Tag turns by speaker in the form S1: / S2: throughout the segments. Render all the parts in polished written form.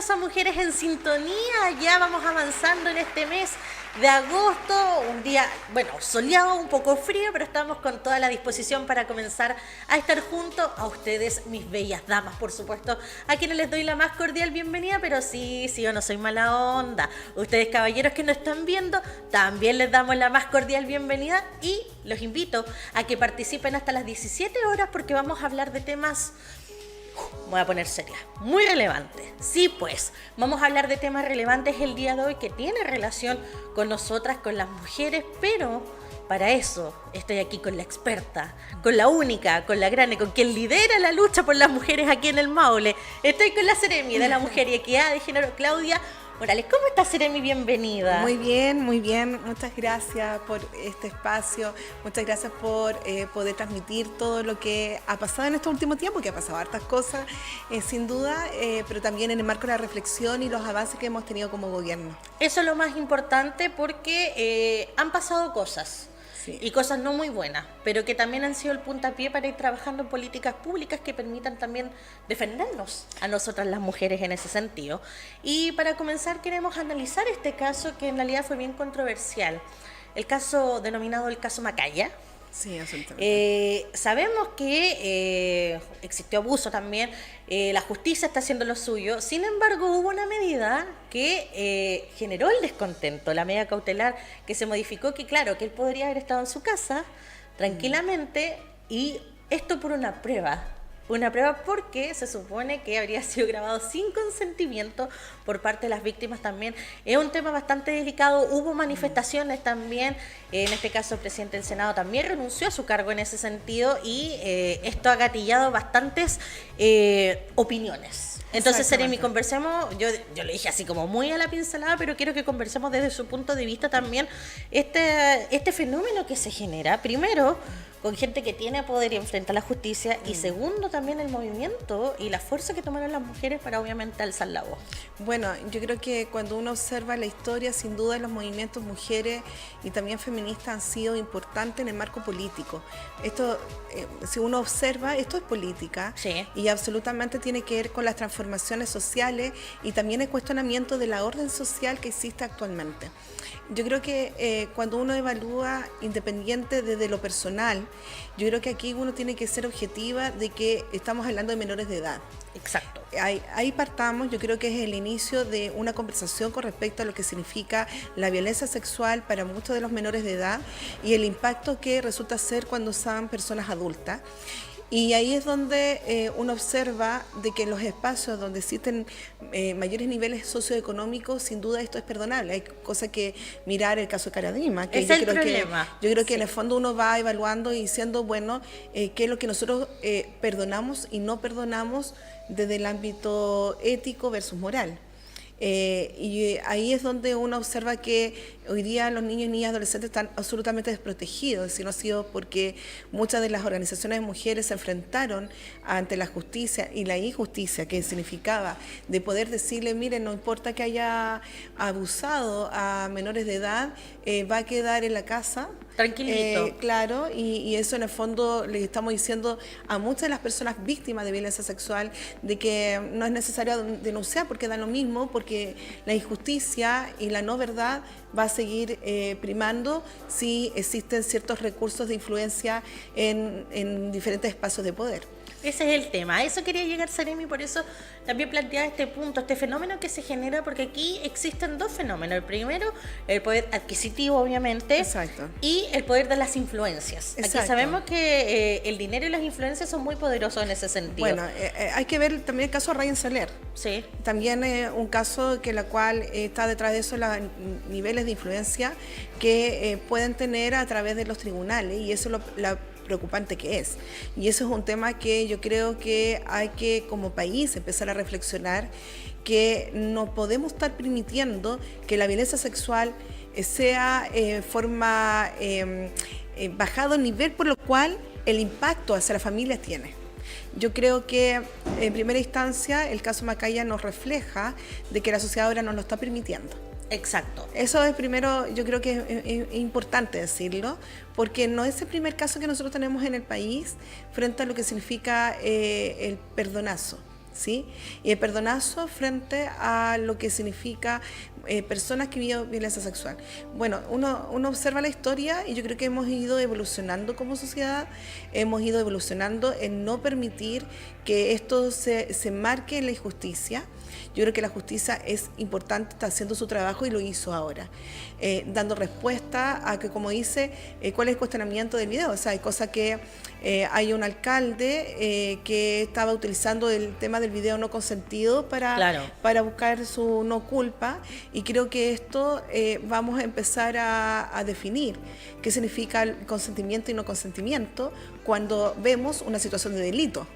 S1: bienvenidos a Mujeres en Sintonía. Ya vamos avanzando en este mes de agosto, un día, bueno, soleado, un poco frío, pero estamos con toda la disposición para comenzar a estar junto a ustedes, mis bellas damas, por supuesto, a quienes les doy la más cordial bienvenida, pero sí, yo no soy mala onda. Ustedes, caballeros que nos están viendo, también les damos la más cordial bienvenida y los invito a que participen hasta las 17 horas porque vamos a hablar de temas... Me voy a poner seria, muy relevante. Sí, pues, vamos a hablar de temas relevantes el día de hoy que tienen relación con nosotras, con las mujeres, pero para eso estoy aquí con la experta, con la única, con la grande, con quien lidera la lucha por las mujeres aquí en el Maule. Estoy con la Seremi de la Mujer y Equidad de Género, Claudia Morales. ¿Cómo estás, Seremi? Bienvenida.
S2: Muy bien, muy bien. Muchas gracias por este espacio. Muchas gracias por poder transmitir todo lo que ha pasado en este último tiempo, que ha pasado hartas cosas, sin duda, pero también en el marco de la reflexión y los avances que hemos tenido como gobierno.
S1: Eso es lo más importante porque han pasado cosas. Sí. Y cosas no muy buenas, pero que también han sido el puntapié para ir trabajando en políticas públicas que permitan también defendernos a nosotras las mujeres en ese sentido. Y para comenzar queremos analizar este caso que en realidad fue bien controversial, el caso denominado el caso Macaya.
S2: Sí, absolutamente.
S1: Sabemos que existió abuso también, la justicia está haciendo lo suyo, sin embargo hubo una medida que generó el descontento, la medida cautelar que se modificó, que claro, que él podría haber estado en su casa tranquilamente y esto por una prueba porque se supone que habría sido grabado sin consentimiento por parte de las víctimas también. Es un tema bastante delicado, hubo manifestaciones también, en este caso el presidente del Senado también renunció a su cargo en ese sentido y esto ha gatillado bastantes opiniones. Entonces, Seremi, conversemos, yo le dije así como muy a la pincelada, pero quiero que conversemos desde su punto de vista también este fenómeno que se genera, primero, con gente que tiene poder y enfrenta a la justicia, y segundo, también el movimiento y la fuerza que tomaron las mujeres para obviamente alzar la voz.
S2: Bueno, yo creo que cuando uno observa la historia, sin duda los movimientos mujeres y también feministas han sido importantes en el marco político. Esto, si uno observa, esto es política,
S1: sí,
S2: y absolutamente tiene que ver con las transformaciones sociales y también el cuestionamiento de la orden social que existe actualmente. Yo creo que cuando uno evalúa independiente desde lo personal, yo creo que aquí uno tiene que ser objetiva de que estamos hablando de menores de edad.
S1: Exacto.
S2: Ahí partamos, yo creo que es el inicio de una conversación con respecto a lo que significa la violencia sexual para muchos de los menores de edad y el impacto que resulta ser cuando son personas adultas. Y ahí es donde uno observa de que en los espacios donde existen mayores niveles socioeconómicos, sin duda esto es perdonable. Hay cosas que mirar, el caso de Caradima, que
S1: yo creo
S2: que en el fondo uno va evaluando y diciendo, bueno, qué es lo que nosotros perdonamos y no perdonamos desde el ámbito ético versus moral. Y ahí es donde uno observa que hoy día los niños y niñas adolescentes están absolutamente desprotegidos, si no ha sido porque muchas de las organizaciones de mujeres se enfrentaron ante la justicia y la injusticia que significaba de poder decirle, miren, no importa que haya abusado a menores de edad, va a quedar en la casa.
S1: Tranquilito.
S2: Claro, y eso en el fondo le estamos diciendo a muchas de las personas víctimas de violencia sexual de que no es necesario denunciar porque da lo mismo, porque la injusticia y la no verdad va a seguir primando si existen ciertos recursos de influencia en diferentes espacios de poder.
S1: Ese es el tema, a eso quería llegar, Seremi, por eso también planteaba este punto, este fenómeno que se genera, porque aquí existen dos fenómenos. El primero, el poder adquisitivo, obviamente.
S2: Exacto.
S1: Y el poder de las influencias.
S2: Exacto.
S1: Aquí sabemos que el dinero y las influencias son muy poderosos en ese sentido.
S2: Bueno, hay que ver también el caso de Ryan Soler.
S1: Sí.
S2: También un caso que la cual está detrás de eso los niveles de influencia que pueden tener a través de los tribunales, y eso es la preocupante que es. Y eso es un tema que yo creo que hay que como país empezar a reflexionar, que no podemos estar permitiendo que la violencia sexual sea bajado el nivel por lo cual el impacto hacia las familias tiene. Yo creo que en primera instancia el caso Macaya nos refleja de que la sociedad ahora nos lo está permitiendo.
S1: Exacto.
S2: Eso es primero, yo creo que es importante decirlo, porque no es el primer caso que nosotros tenemos en el país frente a lo que significa el perdonazo. ¿sí? Y el perdonazo frente a lo que significa personas que viven violencia sexual. Bueno, uno observa la historia y yo creo que hemos ido evolucionando como sociedad, hemos ido evolucionando en no permitir que esto se marque en la injusticia. Yo creo que la justicia es importante, está haciendo su trabajo y lo hizo ahora, dando respuesta a que, como dice, cuál es el cuestionamiento del video. O sea, hay cosas que hay un alcalde que estaba utilizando el tema del video no consentido para buscar su no culpa, y creo que esto vamos a empezar a definir qué significa el consentimiento y no consentimiento cuando vemos una situación de delito,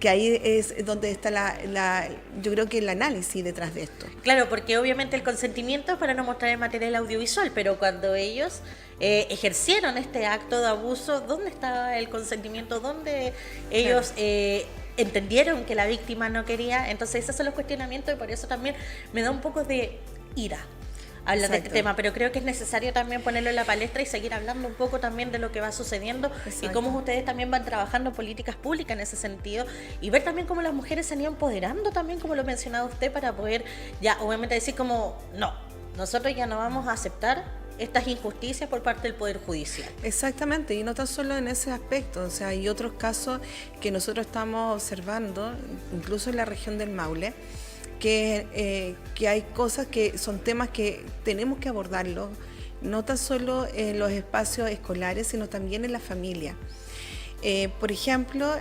S2: que ahí es donde está yo creo que el análisis detrás de esto.
S1: Claro, porque obviamente el consentimiento es para no mostrar el material audiovisual, pero cuando ellos ejercieron este acto de abuso, ¿dónde estaba el consentimiento? ¿Dónde ellos entendieron que la víctima no quería? Entonces esos son los cuestionamientos, y por eso también me da un poco de ira hablar de este tema, pero creo que es necesario también ponerlo en la palestra y seguir hablando un poco también de lo que va sucediendo. Exacto. Y cómo ustedes también van trabajando políticas públicas en ese sentido, y ver también cómo las mujeres se han ido empoderando también, como lo mencionaba usted, para poder ya obviamente decir como, no, nosotros ya no vamos a aceptar estas injusticias por parte del Poder Judicial.
S2: Exactamente, y no tan solo en ese aspecto, o sea, hay otros casos que nosotros estamos observando, incluso en la región del Maule, que hay cosas que son temas que tenemos que abordarlos, no tan solo en los espacios escolares, sino también en la familia. Por ejemplo,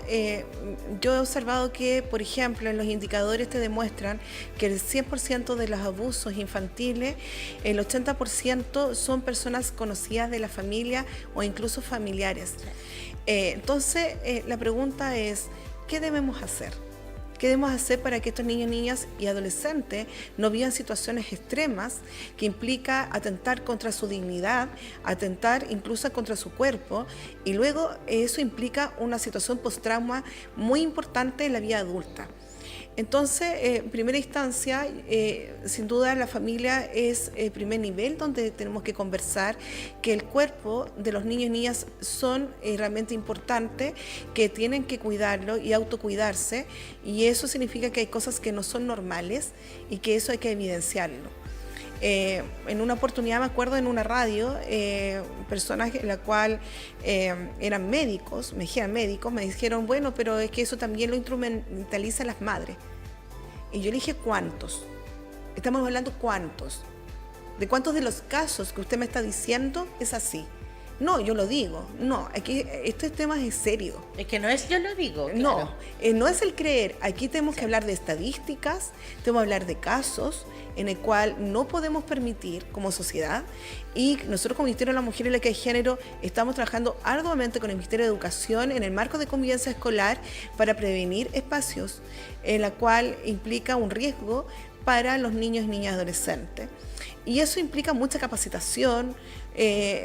S2: yo he observado que, por ejemplo, en los indicadores te demuestran que el 100% de los abusos infantiles, el 80% son personas conocidas de la familia o incluso familiares. Entonces, la pregunta es, ¿qué debemos hacer? ¿Qué debemos hacer para que estos niños, niñas y adolescentes no vivan situaciones extremas que implica atentar contra su dignidad, atentar incluso contra su cuerpo, y luego eso implica una situación post-trauma muy importante en la vida adulta? Entonces, en primera instancia, sin duda la familia es el primer nivel donde tenemos que conversar, que el cuerpo de los niños y niñas son realmente importantes, que tienen que cuidarlo y autocuidarse, y eso significa que hay cosas que no son normales y que eso hay que evidenciarlo. En una oportunidad, me acuerdo, en una radio, personas en la cual eran médicos, me dijeron, bueno, pero es que eso también lo instrumentalizan las madres. Y yo le dije, ¿cuántos? Estamos hablando ¿cuántos? ¿De cuántos de los casos que usted me está diciendo es así? No, yo lo digo. No, aquí este tema es serio.
S1: Es que no es yo lo digo. Claro.
S2: No, no es el creer. Aquí tenemos que hablar de estadísticas, tenemos que hablar de casos en el cual no podemos permitir como sociedad, y nosotros como Ministerio de la Mujer y la Equidad de Género estamos trabajando arduamente con el Ministerio de Educación en el marco de convivencia escolar para prevenir espacios en la cual implica un riesgo para los niños y niñas adolescentes. Y eso implica mucha capacitación,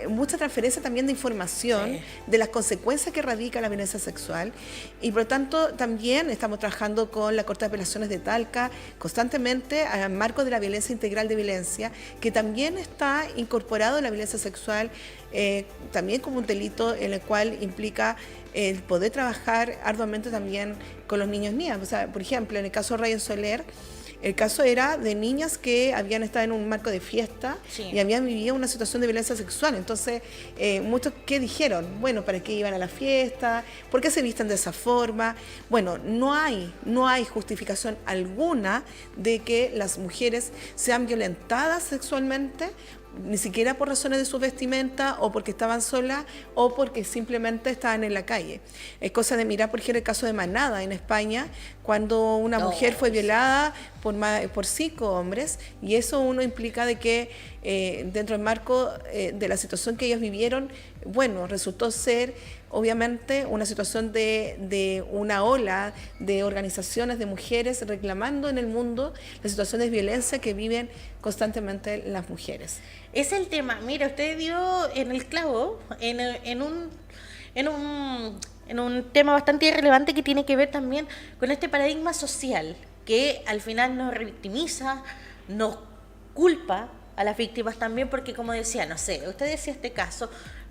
S2: mucha transferencia también de información, de las consecuencias que radica la violencia sexual, y por lo tanto también estamos trabajando con la Corte de Apelaciones de Talca constantemente al marco de la violencia integral de violencia, que también está incorporado en la violencia sexual, también como un delito en el cual implica el poder trabajar arduamente también con los niños y niñas. O sea, por ejemplo, en el caso de Ryan Soler, el caso era de niñas que habían estado en un marco de fiesta y habían vivido una situación de violencia sexual. Entonces, muchos que dijeron, bueno, ¿para qué iban a la fiesta? ¿Por qué se visten de esa forma? Bueno, no hay justificación alguna de que las mujeres sean violentadas sexualmente, ni siquiera por razones de su vestimenta o porque estaban solas o porque simplemente estaban en la calle. Es cosa de mirar, por ejemplo, el caso de Manada en España, cuando una mujer fue violada por 5 hombres, y eso uno implica de que dentro del marco de la situación que ellos vivieron, bueno, resultó ser obviamente una situación de una ola de organizaciones de mujeres reclamando en el mundo las situaciones de violencia que viven constantemente las mujeres.
S1: Es el tema. Mira, usted dio en el clavo, en un tema bastante relevante que tiene que ver también con este paradigma social que al final nos revictimiza, nos culpa a las víctimas también, porque como decía, no sé, usted decía este caso,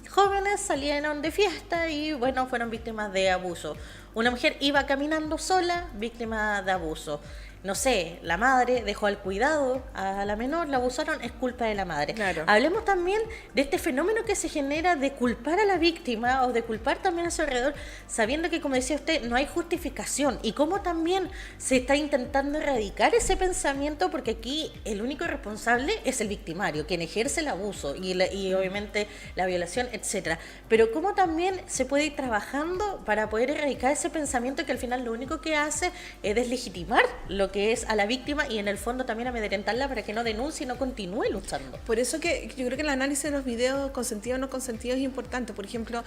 S1: jóvenes salieron de fiesta y bueno, fueron víctimas de abuso. Una mujer iba caminando sola, víctima de abuso. No sé, la madre dejó al cuidado a la menor, la abusaron, es culpa de la madre.
S2: Claro.
S1: Hablemos también de este fenómeno que se genera de culpar a la víctima o de culpar también a su alrededor, sabiendo que, como decía usted, no hay justificación, y cómo también se está intentando erradicar ese pensamiento, porque aquí el único responsable es el victimario, quien ejerce el abuso y obviamente la violación, etcétera. Pero cómo también se puede ir trabajando para poder erradicar ese pensamiento que al final lo único que hace es deslegitimar lo que es a la víctima y en el fondo también amedrentarla para que no denuncie y no continúe luchando.
S2: Por eso que yo creo que el análisis de los videos consentidos o no consentidos es importante. Por ejemplo,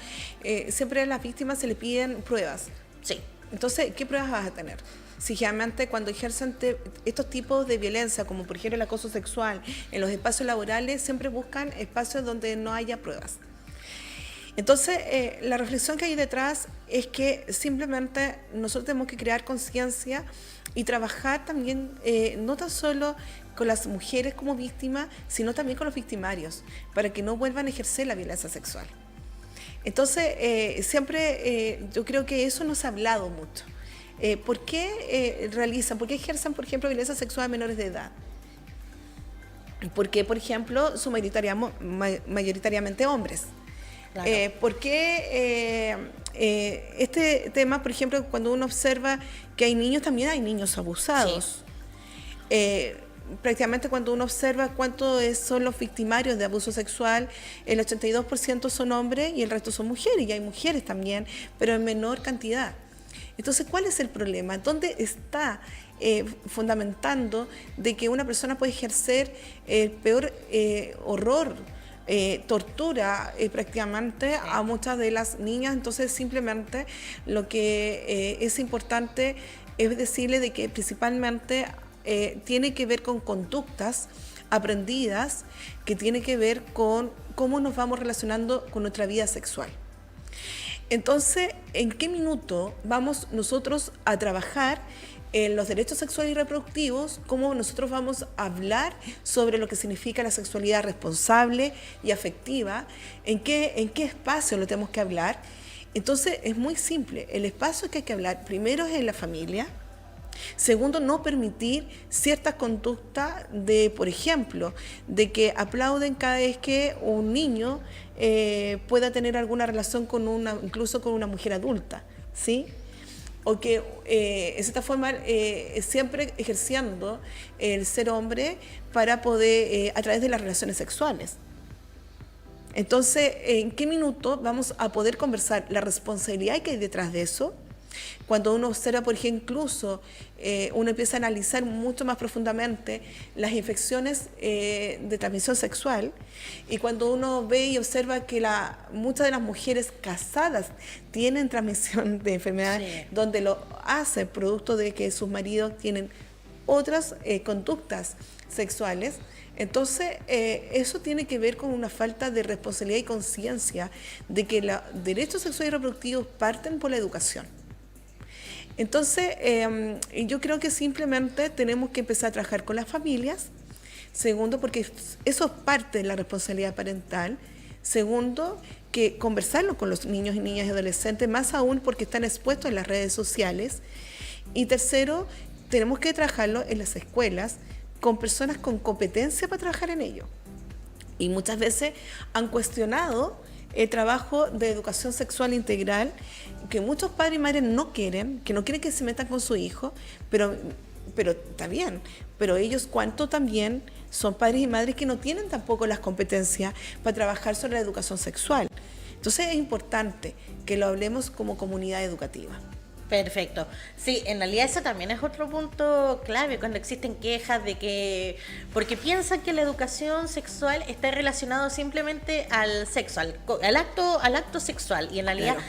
S2: siempre a las víctimas se le piden pruebas.
S1: Sí.
S2: Entonces, ¿qué pruebas vas a tener? Si generalmente cuando ejercen estos tipos de violencia, como por ejemplo el acoso sexual, en los espacios laborales, siempre buscan espacios donde no haya pruebas. Entonces, la reflexión que hay detrás es que simplemente nosotros tenemos que crear conciencia y trabajar también, no tan solo con las mujeres como víctimas, sino también con los victimarios, para que no vuelvan a ejercer la violencia sexual. Entonces, siempre yo creo que eso no se ha hablado mucho. ¿Por qué por qué ejercen, por ejemplo, violencia sexual a menores de edad? Porque, por ejemplo, son mayoritariamente hombres.
S1: Claro.
S2: Porque este tema, por ejemplo, cuando uno observa que hay niños, también hay niños abusados. Sí. Prácticamente cuando uno observa cuántos son los victimarios de abuso sexual, el 82% son hombres y el resto son mujeres, y hay mujeres también, pero en menor cantidad. Entonces, ¿cuál es el problema? ¿Dónde está fundamentando de que una persona puede ejercer el peor horror, tortura prácticamente a muchas de las niñas? Entonces simplemente lo que es importante es decirle de que principalmente tiene que ver con conductas aprendidas, que tiene que ver con cómo nos vamos relacionando con nuestra vida sexual. Entonces, ¿en qué minuto vamos nosotros a trabajar en los derechos sexuales y reproductivos? ¿Cómo nosotros vamos a hablar sobre lo que significa la sexualidad responsable y afectiva? ¿En qué espacio lo tenemos que hablar? Entonces, es muy simple. El espacio que hay que hablar primero es en la familia. Segundo, no permitir ciertas conductas de, por ejemplo, de que aplauden cada vez que un niño pueda tener alguna relación con incluso con una mujer adulta, ¿sí? O que de esta forma siempre ejerciendo el ser hombre para poder, a través de las relaciones sexuales. Entonces, ¿en qué minuto vamos a poder conversar la responsabilidad que hay detrás de eso? Cuando uno observa, por ejemplo, incluso uno empieza a analizar mucho más profundamente las infecciones de transmisión sexual, y cuando uno ve y observa que muchas de las mujeres casadas tienen transmisión de enfermedades, sí, donde lo hace producto de que sus maridos tienen otras conductas sexuales. Entonces, eso tiene que ver con una falta de responsabilidad y conciencia de que los derechos sexuales y reproductivos parten por la educación. Entonces, yo creo que simplemente tenemos que empezar a trabajar con las familias. Segundo, porque eso es parte de la responsabilidad parental. Segundo, que conversarlo con los niños y niñas y adolescentes, más aún porque están expuestos en las redes sociales. Y tercero, tenemos que trabajarlo en las escuelas con personas con competencia para trabajar en ello. Y muchas veces han cuestionado el trabajo de educación sexual integral, que muchos padres y madres no quieren, que se metan con su hijo, pero está bien, pero ellos cuánto también son padres y madres que no tienen tampoco las competencias para trabajar sobre la educación sexual. Entonces es importante que lo hablemos como comunidad educativa.
S1: Perfecto. Sí, en realidad eso también es otro punto clave cuando existen quejas de que, porque piensan que la educación sexual está relacionado simplemente al sexo, al acto sexual, y en realidad, claro,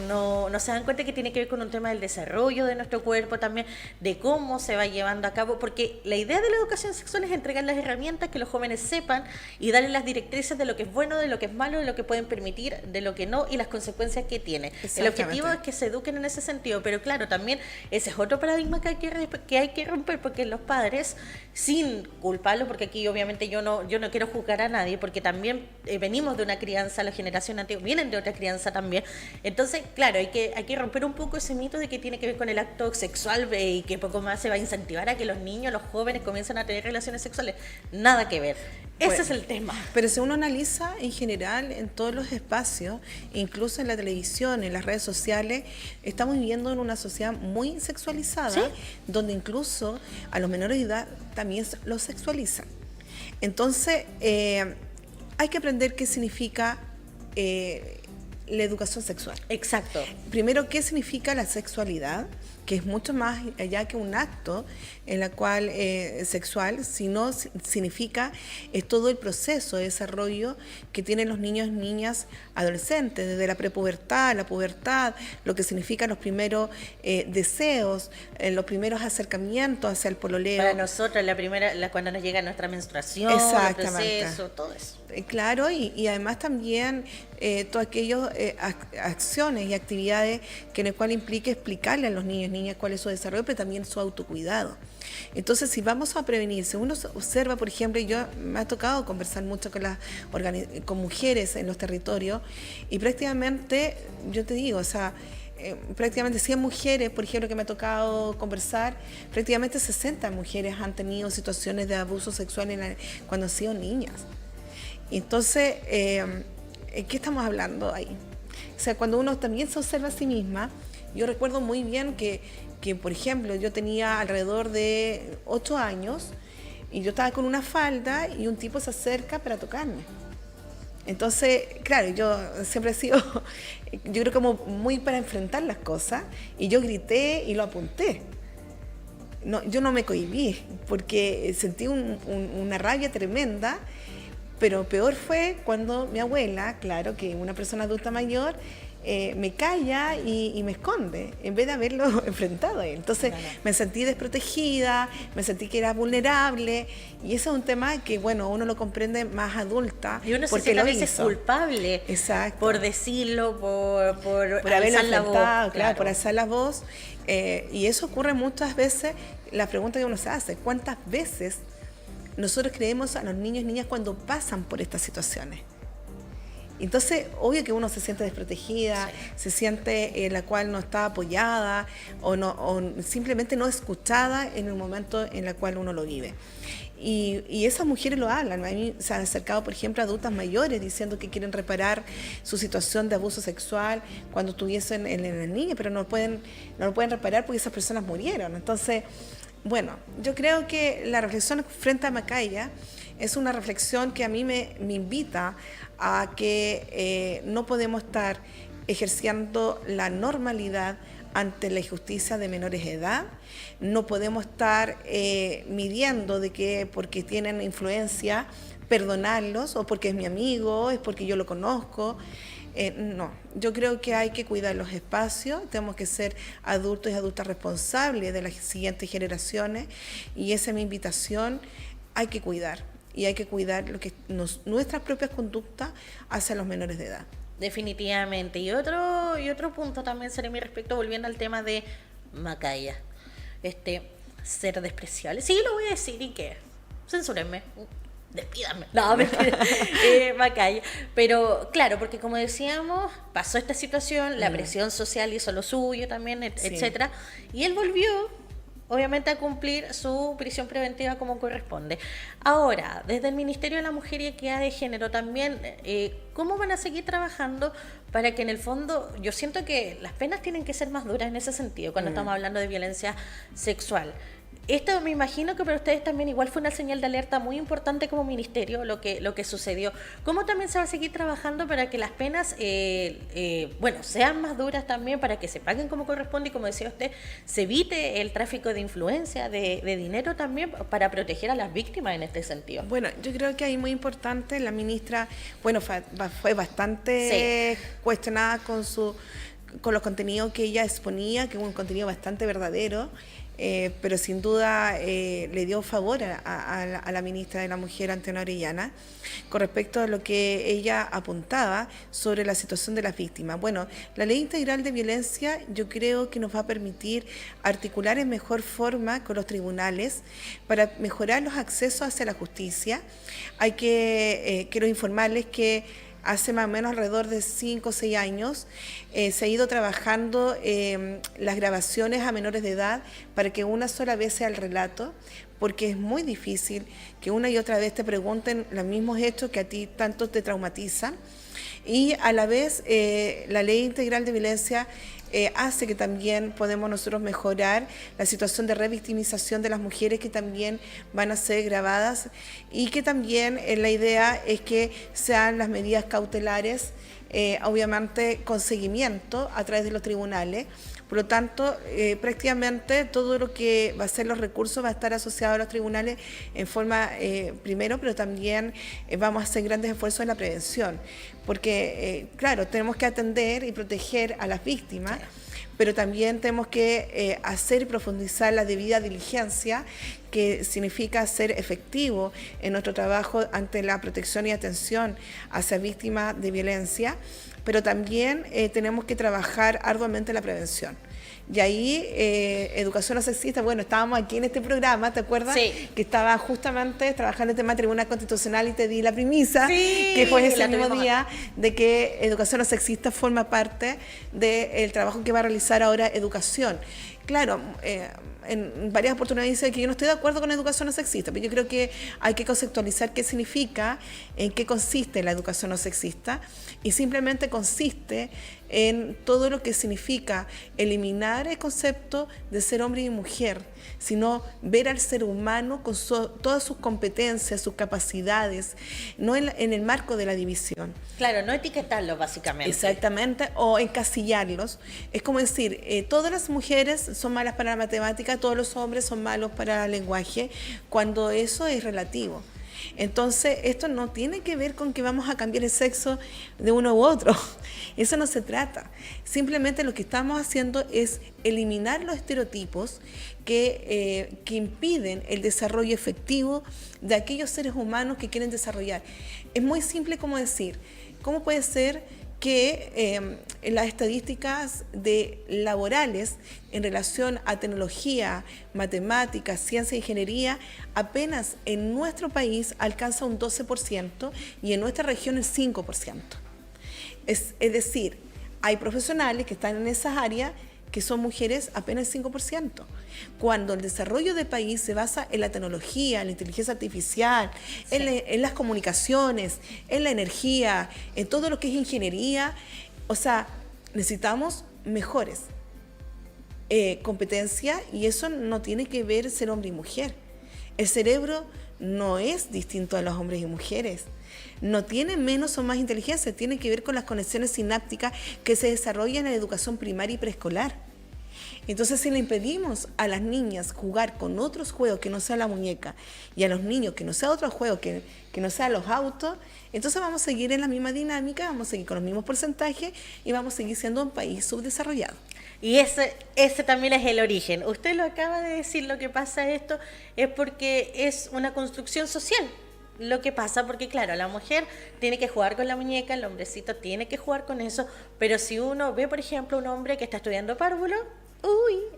S1: no se dan cuenta que tiene que ver con un tema del desarrollo de nuestro cuerpo también, de cómo se va llevando a cabo, porque la idea de la educación sexual es entregar las herramientas que los jóvenes sepan y darles las directrices de lo que es bueno, de lo que es malo, de lo que pueden permitir, de lo que no y las consecuencias que tiene. El objetivo es que se eduquen en ese sentido, pero claro, también ese es otro paradigma que hay que romper, porque los padres, sin culparlos, porque aquí obviamente yo no quiero juzgar a nadie, porque también venimos de una crianza, la generación antigua vienen de otra crianza también, entonces claro, hay que romper un poco ese mito de que tiene que ver con el acto sexual y que poco más se va a incentivar a que los niños, los jóvenes comiencen a tener relaciones sexuales, nada que ver. Ese es el tema.
S2: Pero si uno analiza en general en todos los espacios, incluso en la televisión, en las redes sociales, estamos viviendo en una sociedad muy sexualizada, ¿sí? Donde incluso a los menores de edad también los sexualizan. Entonces, hay que aprender qué significa la educación sexual.
S1: Exacto.
S2: Primero, ¿qué significa la sexualidad? Que es mucho más allá que un acto en la cual sexual, sino significa es todo el proceso de desarrollo que tienen los niños, niñas, adolescentes, desde la prepubertad, la pubertad, lo que significan los primeros deseos, los primeros acercamientos hacia el pololeo.
S1: Para nosotros, cuando nos llega nuestra menstruación, el proceso, todo eso.
S2: Claro, y además también todas aquellas acciones y actividades que en el cual implica explicarle a los niños, niñas cuál es su desarrollo, pero también su autocuidado. Entonces, si vamos a prevenir, si uno observa, por ejemplo, yo me ha tocado conversar mucho con mujeres en los territorios y prácticamente, yo te digo, o sea, prácticamente 100 mujeres, por ejemplo, que me ha tocado conversar, prácticamente 60 mujeres han tenido situaciones de abuso sexual cuando han sido niñas. Entonces, ¿qué estamos hablando ahí? O sea, cuando uno también se observa a sí misma, yo recuerdo muy bien que, por ejemplo, yo tenía alrededor de 8 años y yo estaba con una falda y un tipo se acerca para tocarme. Entonces, claro, yo siempre he sido, yo creo como muy para enfrentar las cosas, y yo grité y lo apunté. No, yo no me cohibí porque sentí una rabia tremenda. Pero peor fue cuando mi abuela, claro que una persona adulta mayor, me calla y me esconde, en vez de haberlo enfrentado a él. Entonces me sentí desprotegida, me sentí que era vulnerable, y ese es un tema que, bueno, uno lo comprende más adulta.
S1: Y uno se siente a veces culpable.
S2: Exacto.
S1: Por decirlo, por
S2: haberlo
S1: alzar la voz.
S2: Claro, por alzar la voz. Y eso ocurre muchas veces. La pregunta que uno se hace, ¿cuántas veces nosotros creemos a los niños y niñas cuando pasan por estas situaciones? Entonces, obvio que uno se siente desprotegida, sí. Se siente en la cual no está apoyada o simplemente no escuchada en el momento en el cual uno lo vive. Y esas mujeres lo hablan. A mí se han acercado, por ejemplo, adultas mayores diciendo que quieren reparar su situación de abuso sexual cuando estuviesen en el niño, pero no lo pueden reparar porque esas personas murieron. Entonces, bueno, yo creo que la reflexión frente a Macaya es una reflexión que a mí me invita a que no podemos estar ejerciendo la normalidad ante la injusticia de menores de edad. No podemos estar midiendo de que porque tienen influencia perdonarlos, o porque es mi amigo, es porque yo lo conozco. No, yo creo que hay que cuidar los espacios, tenemos que ser adultos y adultas responsables de las siguientes generaciones, y esa es mi invitación. Hay que cuidar, y hay que cuidar nuestras propias conductas hacia los menores de edad.
S1: Definitivamente. Y otro punto también sería mi respecto, volviendo al tema de Macaya. Ser despreciable. Sí, lo voy a decir, ¿y qué? Censúrenme. Despídame. No, mentira. Macaya. Pero claro, porque como decíamos, pasó esta situación, la presión social hizo lo suyo también, etcétera, y él volvió, obviamente, a cumplir su prisión preventiva como corresponde. Ahora, desde el Ministerio de la Mujer y Equidad de Género también, ¿cómo van a seguir trabajando para que en el fondo, yo siento que las penas tienen que ser más duras en ese sentido, cuando estamos hablando de violencia sexual? Esto me imagino que para ustedes también igual fue una señal de alerta muy importante como ministerio lo que sucedió. ¿Cómo también se va a seguir trabajando para que las penas sean más duras también, para que se paguen como corresponde y, como decía usted, se evite el tráfico de influencia, de dinero también, para proteger a las víctimas en este sentido?
S2: Bueno, yo creo que ahí muy importante, la ministra, bueno, fue bastante cuestionada con su con los contenidos que ella exponía, que es un contenido bastante verdadero, pero sin duda le dio favor a la ministra de la Mujer, Antonio Orellana, con respecto a lo que ella apuntaba sobre la situación de las víctimas. Bueno, la Ley Integral de Violencia yo creo que nos va a permitir articular en mejor forma con los tribunales para mejorar los accesos hacia la justicia. Quiero informarles que hace más o menos alrededor de 5 o 6 años se ha ido trabajando las grabaciones a menores de edad para que una sola vez sea el relato, porque es muy difícil que una y otra vez te pregunten los mismos hechos que a ti tanto te traumatizan. Y a la vez la Ley Integral de Violencia hace que también podemos nosotros mejorar la situación de revictimización de las mujeres que también van a ser grabadas, y que también la idea es que sean las medidas cautelares, obviamente con seguimiento a través de los tribunales. Por lo tanto, prácticamente todo lo que va a ser los recursos va a estar asociado a los tribunales en forma, primero, pero también vamos a hacer grandes esfuerzos en la prevención, porque, claro, tenemos que atender y proteger a las víctimas, pero también tenemos que hacer y profundizar la debida diligencia, que significa ser efectivo en nuestro trabajo ante la protección y atención hacia víctimas de violencia, pero también tenemos que trabajar arduamente la prevención. Y ahí, educación no sexista, bueno, estábamos aquí en este programa, ¿te acuerdas?
S1: Sí.
S2: Que estaba justamente trabajando el tema de Tribunal Constitucional y te di la primicia,
S1: sí,
S2: que fue ese mismo día, de que educación no sexista forma parte del trabajo que va a realizar ahora educación. Claro, en varias oportunidades dice que yo no estoy de acuerdo con la educación no sexista, pero yo creo que hay que conceptualizar qué significa, en qué consiste la educación no sexista, y simplemente consiste en todo lo que significa eliminar el concepto de ser hombre y mujer, sino ver al ser humano con todas sus competencias, sus capacidades, no en el marco de la división.
S1: Claro, no etiquetarlos básicamente.
S2: Exactamente, o encasillarlos. Es como decir, todas las mujeres son malas para la matemática, todos los hombres son malos para el lenguaje, cuando eso es relativo. Entonces, esto no tiene que ver con que vamos a cambiar el sexo de uno u otro. Eso no se trata. Simplemente lo que estamos haciendo es eliminar los estereotipos que impiden el desarrollo efectivo de aquellos seres humanos que quieren desarrollar. Es muy simple como decir, ¿cómo puede ser que las estadísticas laborales en relación a tecnología, matemáticas, ciencia e ingeniería apenas en nuestro país alcanza un 12% y en nuestra región el 5%? Es decir, hay profesionales que están en esas áreas que son mujeres apenas el 5%, cuando el desarrollo del país se basa en la tecnología, en la inteligencia artificial, sí, en las comunicaciones, en la energía, en todo lo que es ingeniería. O sea, necesitamos mejores competencias, y eso no tiene que ver ser hombre y mujer. El cerebro no es distinto a los hombres y mujeres. No tiene menos o más inteligencia, tiene que ver con las conexiones sinápticas que se desarrollan en la educación primaria y preescolar. Entonces, si le impedimos a las niñas jugar con otros juegos que no sea la muñeca, y a los niños que no sea otro juego, que no sea los autos, entonces vamos a seguir en la misma dinámica, vamos a seguir con los mismos porcentajes y vamos a seguir siendo un país subdesarrollado.
S1: Y ese también es el origen. Usted lo acaba de decir, lo que pasa esto es porque es una construcción social. Lo que pasa porque, claro, la mujer tiene que jugar con la muñeca, el hombrecito tiene que jugar con eso, pero si uno ve, por ejemplo, un hombre que está estudiando párvulo,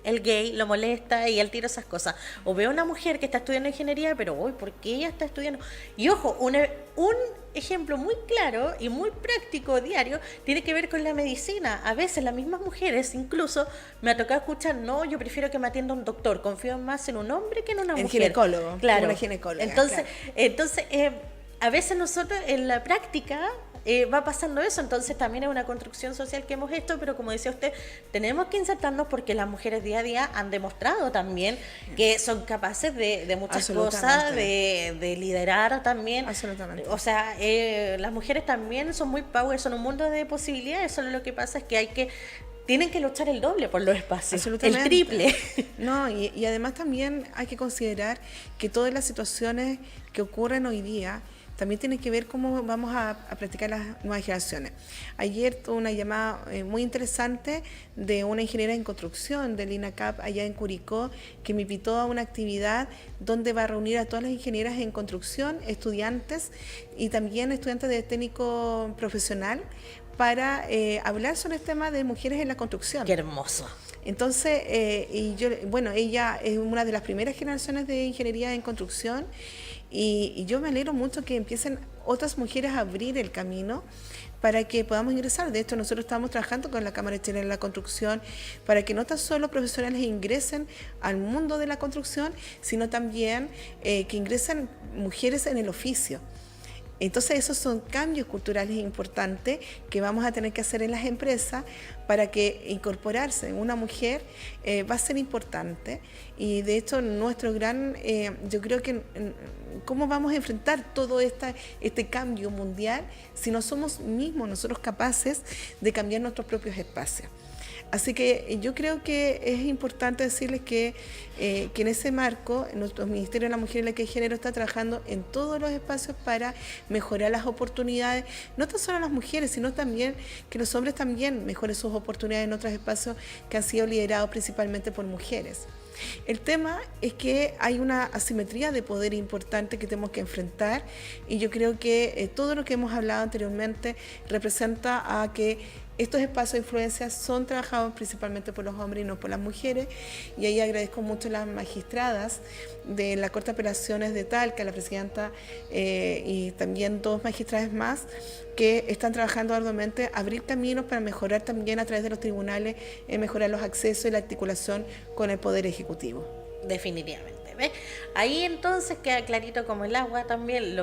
S1: el gay lo molesta y él tira esas cosas. O ve a una mujer que está estudiando ingeniería, pero ¿por qué ella está estudiando? Y ojo, un ejemplo muy claro y muy práctico diario tiene que ver con la medicina. A veces las mismas mujeres, incluso me ha tocado escuchar, no, yo prefiero que me atienda un doctor, confío más en un hombre que en una mujer.
S2: El ginecólogo,
S1: claro.
S2: Una ginecóloga.
S1: Entonces a veces nosotros en la práctica va pasando eso, entonces también es una construcción social que hemos hecho, pero como decía usted, tenemos que insertarnos porque las mujeres día a día han demostrado también que son capaces de muchas cosas, de liderar también.
S2: Absolutamente.
S1: O sea, las mujeres también son muy power, son un mundo de posibilidades, solo lo que pasa es que tienen que luchar el doble por los espacios, el triple.
S2: No, y además también hay que considerar que todas las situaciones que ocurren hoy día también tiene que ver cómo vamos a practicar las nuevas generaciones. Ayer tuve una llamada muy interesante de una ingeniera en construcción del INACAP allá en Curicó, que me invitó a una actividad donde va a reunir a todas las ingenieras en construcción, estudiantes y también estudiantes de técnico profesional para hablar sobre el tema de mujeres en la construcción.
S1: Qué hermoso.
S2: Entonces, ella es una de las primeras generaciones de ingeniería en construcción y yo me alegro mucho que empiecen otras mujeres a abrir el camino para que podamos ingresar. De hecho, nosotros estamos trabajando con la Cámara Chilena de la Construcción para que no tan solo profesionales ingresen al mundo de la construcción, sino también que ingresen mujeres en el oficio. Entonces esos son cambios culturales importantes que vamos a tener que hacer en las empresas para que incorporarse una mujer va a ser importante y de hecho nuestro gran, yo creo que cómo vamos a enfrentar todo este cambio mundial si no somos mismos nosotros capaces de cambiar nuestros propios espacios. Así que yo creo que es importante decirles que en ese marco nuestro Ministerio de la Mujer y la Equidad de Género está trabajando en todos los espacios para mejorar las oportunidades, no tan solo a las mujeres, sino también que los hombres también mejoren sus oportunidades en otros espacios que han sido liderados principalmente por mujeres. El tema es que hay una asimetría de poder importante que tenemos que enfrentar y yo creo que todo lo que hemos hablado anteriormente representa a que estos espacios de influencia son trabajados principalmente por los hombres y no por las mujeres y ahí agradezco mucho a las magistradas de la Corte de Apelaciones de Talca, la presidenta y también dos magistradas más que están trabajando arduamente a abrir caminos para mejorar también a través de los tribunales, mejorar los accesos y la articulación con el Poder Ejecutivo.
S1: Definitivamente. ¿Ves? Ahí entonces queda clarito como el agua también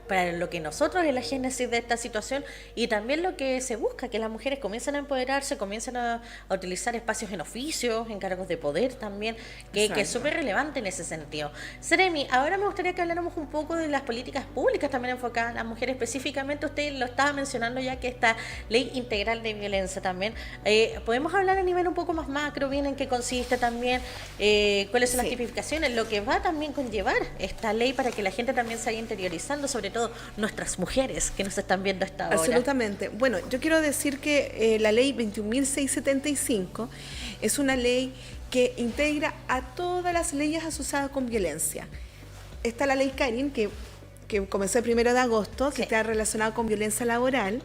S1: para lo que nosotros en la génesis de esta situación y también lo que se busca, que las mujeres comiencen a empoderarse, comiencen a utilizar espacios en oficios, en cargos de poder también, que es súper relevante en ese sentido. Seremi, ahora me gustaría que habláramos un poco de las políticas públicas también enfocadas en las mujeres, específicamente usted lo estaba mencionando ya que esta ley integral de violencia también. ¿Podemos hablar a nivel un poco más macro, bien en qué consiste también, cuáles son las tipificaciones, lo que va a también conllevar esta ley para que la gente también se vaya interiorizando, sobre todo nuestras mujeres que nos están viendo hasta ahora?
S2: Absolutamente. Bueno, yo quiero decir que la ley 21.675 es una ley que integra a todas las leyes asociadas con violencia. Está la ley Karin, que comenzó el 1 de agosto, que está relacionada con violencia laboral.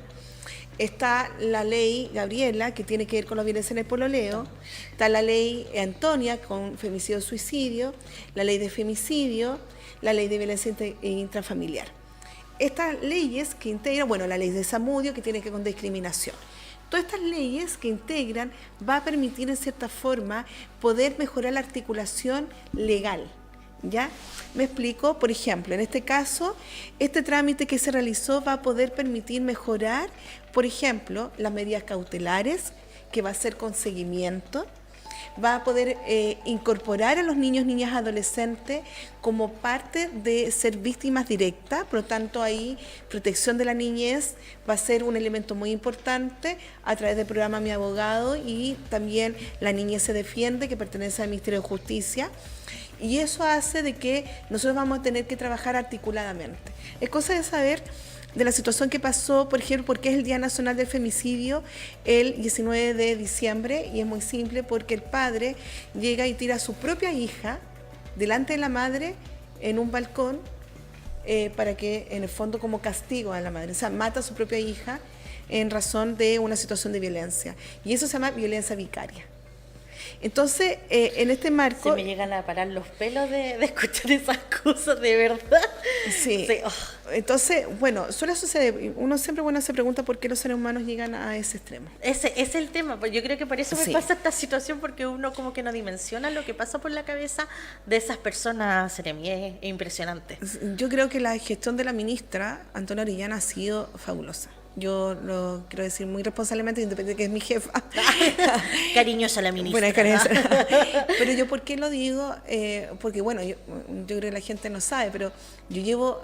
S2: Está la ley Gabriela, que tiene que ver con la violencia en el pololeo. Está la ley Antonia, con femicidio-suicidio. La ley de femicidio. La ley de violencia intrafamiliar. Estas leyes que integran, bueno, la ley de Zamudio, que tiene que ver con discriminación. Todas estas leyes que integran va a permitir, en cierta forma, poder mejorar la articulación legal. ¿Ya? Me explico. Por ejemplo, en este caso, este trámite que se realizó va a poder permitir mejorar, por ejemplo, las medidas cautelares, que va a ser con seguimiento, va a poder incorporar a los niños, niñas, adolescentes como parte de ser víctimas directas, por lo tanto ahí protección de la niñez va a ser un elemento muy importante a través del programa Mi Abogado y también La Niñez se Defiende, que pertenece al Ministerio de Justicia. Y eso hace de que nosotros vamos a tener que trabajar articuladamente. Es cosa de saber de la situación que pasó, por ejemplo, porque es el Día Nacional del Femicidio el 19 de diciembre y es muy simple porque el padre llega y tira a su propia hija delante de la madre en un balcón para que en el fondo como castigo a la madre, o sea, mata a su propia hija en razón de una situación de violencia y eso se llama violencia vicaria. Entonces, en este marco...
S1: Se me llegan a parar los pelos de escuchar esas cosas, de verdad.
S2: Sí. Entonces, bueno, suele suceder. Uno siempre se pregunta por qué los seres humanos llegan a ese extremo.
S1: Ese es el tema. Yo creo que por eso me pasa esta situación, porque uno como que no dimensiona lo que pasa por la cabeza de esas personas, Seremi. Es impresionante.
S2: Yo creo que la gestión de la ministra, Antonia Orellana, ha sido fabulosa. Yo lo quiero decir muy responsablemente, independiente de que es mi jefa.
S1: Cariñosa la ministra.
S2: Bueno, cariñosa. Pero yo, ¿por qué lo digo? Porque, bueno, yo creo que la gente no sabe, pero yo llevo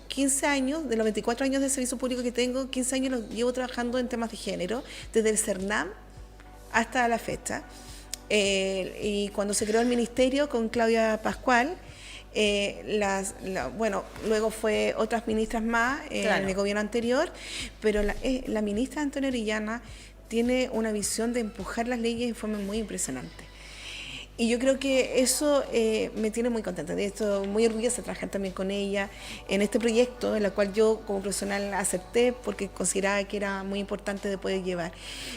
S2: 15 años, de los 24 años de servicio público que tengo, 15 años los llevo trabajando en temas de género, desde el CERNAM hasta la fecha. Y cuando se creó el ministerio con Claudia Pascual, bueno, luego fue otras ministras más
S1: Claro.
S2: en el gobierno anterior, pero la ministra Antonia Orellana tiene una visión de empujar las leyes de forma muy impresionante. Y yo creo que eso me tiene muy contenta. De esto, muy orgullosa de trabajar también con ella en este proyecto, en el cual yo como profesional acepté porque consideraba que era muy importante de poder llevar.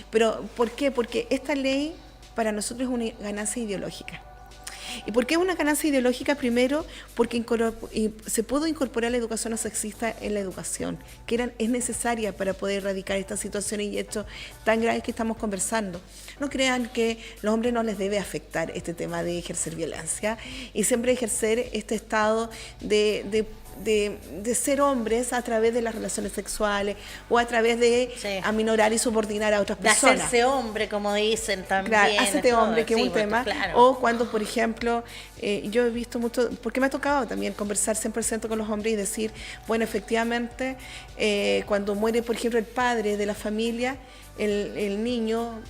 S2: Pero, ¿por qué? Porque esta ley para nosotros es una ganancia ideológica. ¿Y por qué es una ganancia ideológica? Primero, porque se pudo incorporar la educación no sexista en la educación, que es necesaria para poder erradicar estas situaciones y hechos tan graves que estamos conversando. No crean que a los hombres no les debe afectar este tema de ejercer violencia y siempre ejercer este estado de ser hombres a través de las relaciones sexuales o a través de
S1: Sí.
S2: aminorar y subordinar a otras
S1: De
S2: personas.
S1: hacerse hombre, como dicen también.
S2: Claro, hácete
S1: todo.
S2: hombre, que es
S1: Sí,
S2: un
S1: pues,
S2: tema.
S1: claro.
S2: O cuando, por ejemplo, yo he visto mucho, porque me ha tocado también conversar 100% con los hombres y decir, bueno, efectivamente, cuando muere, por ejemplo, el padre de la familia, el niño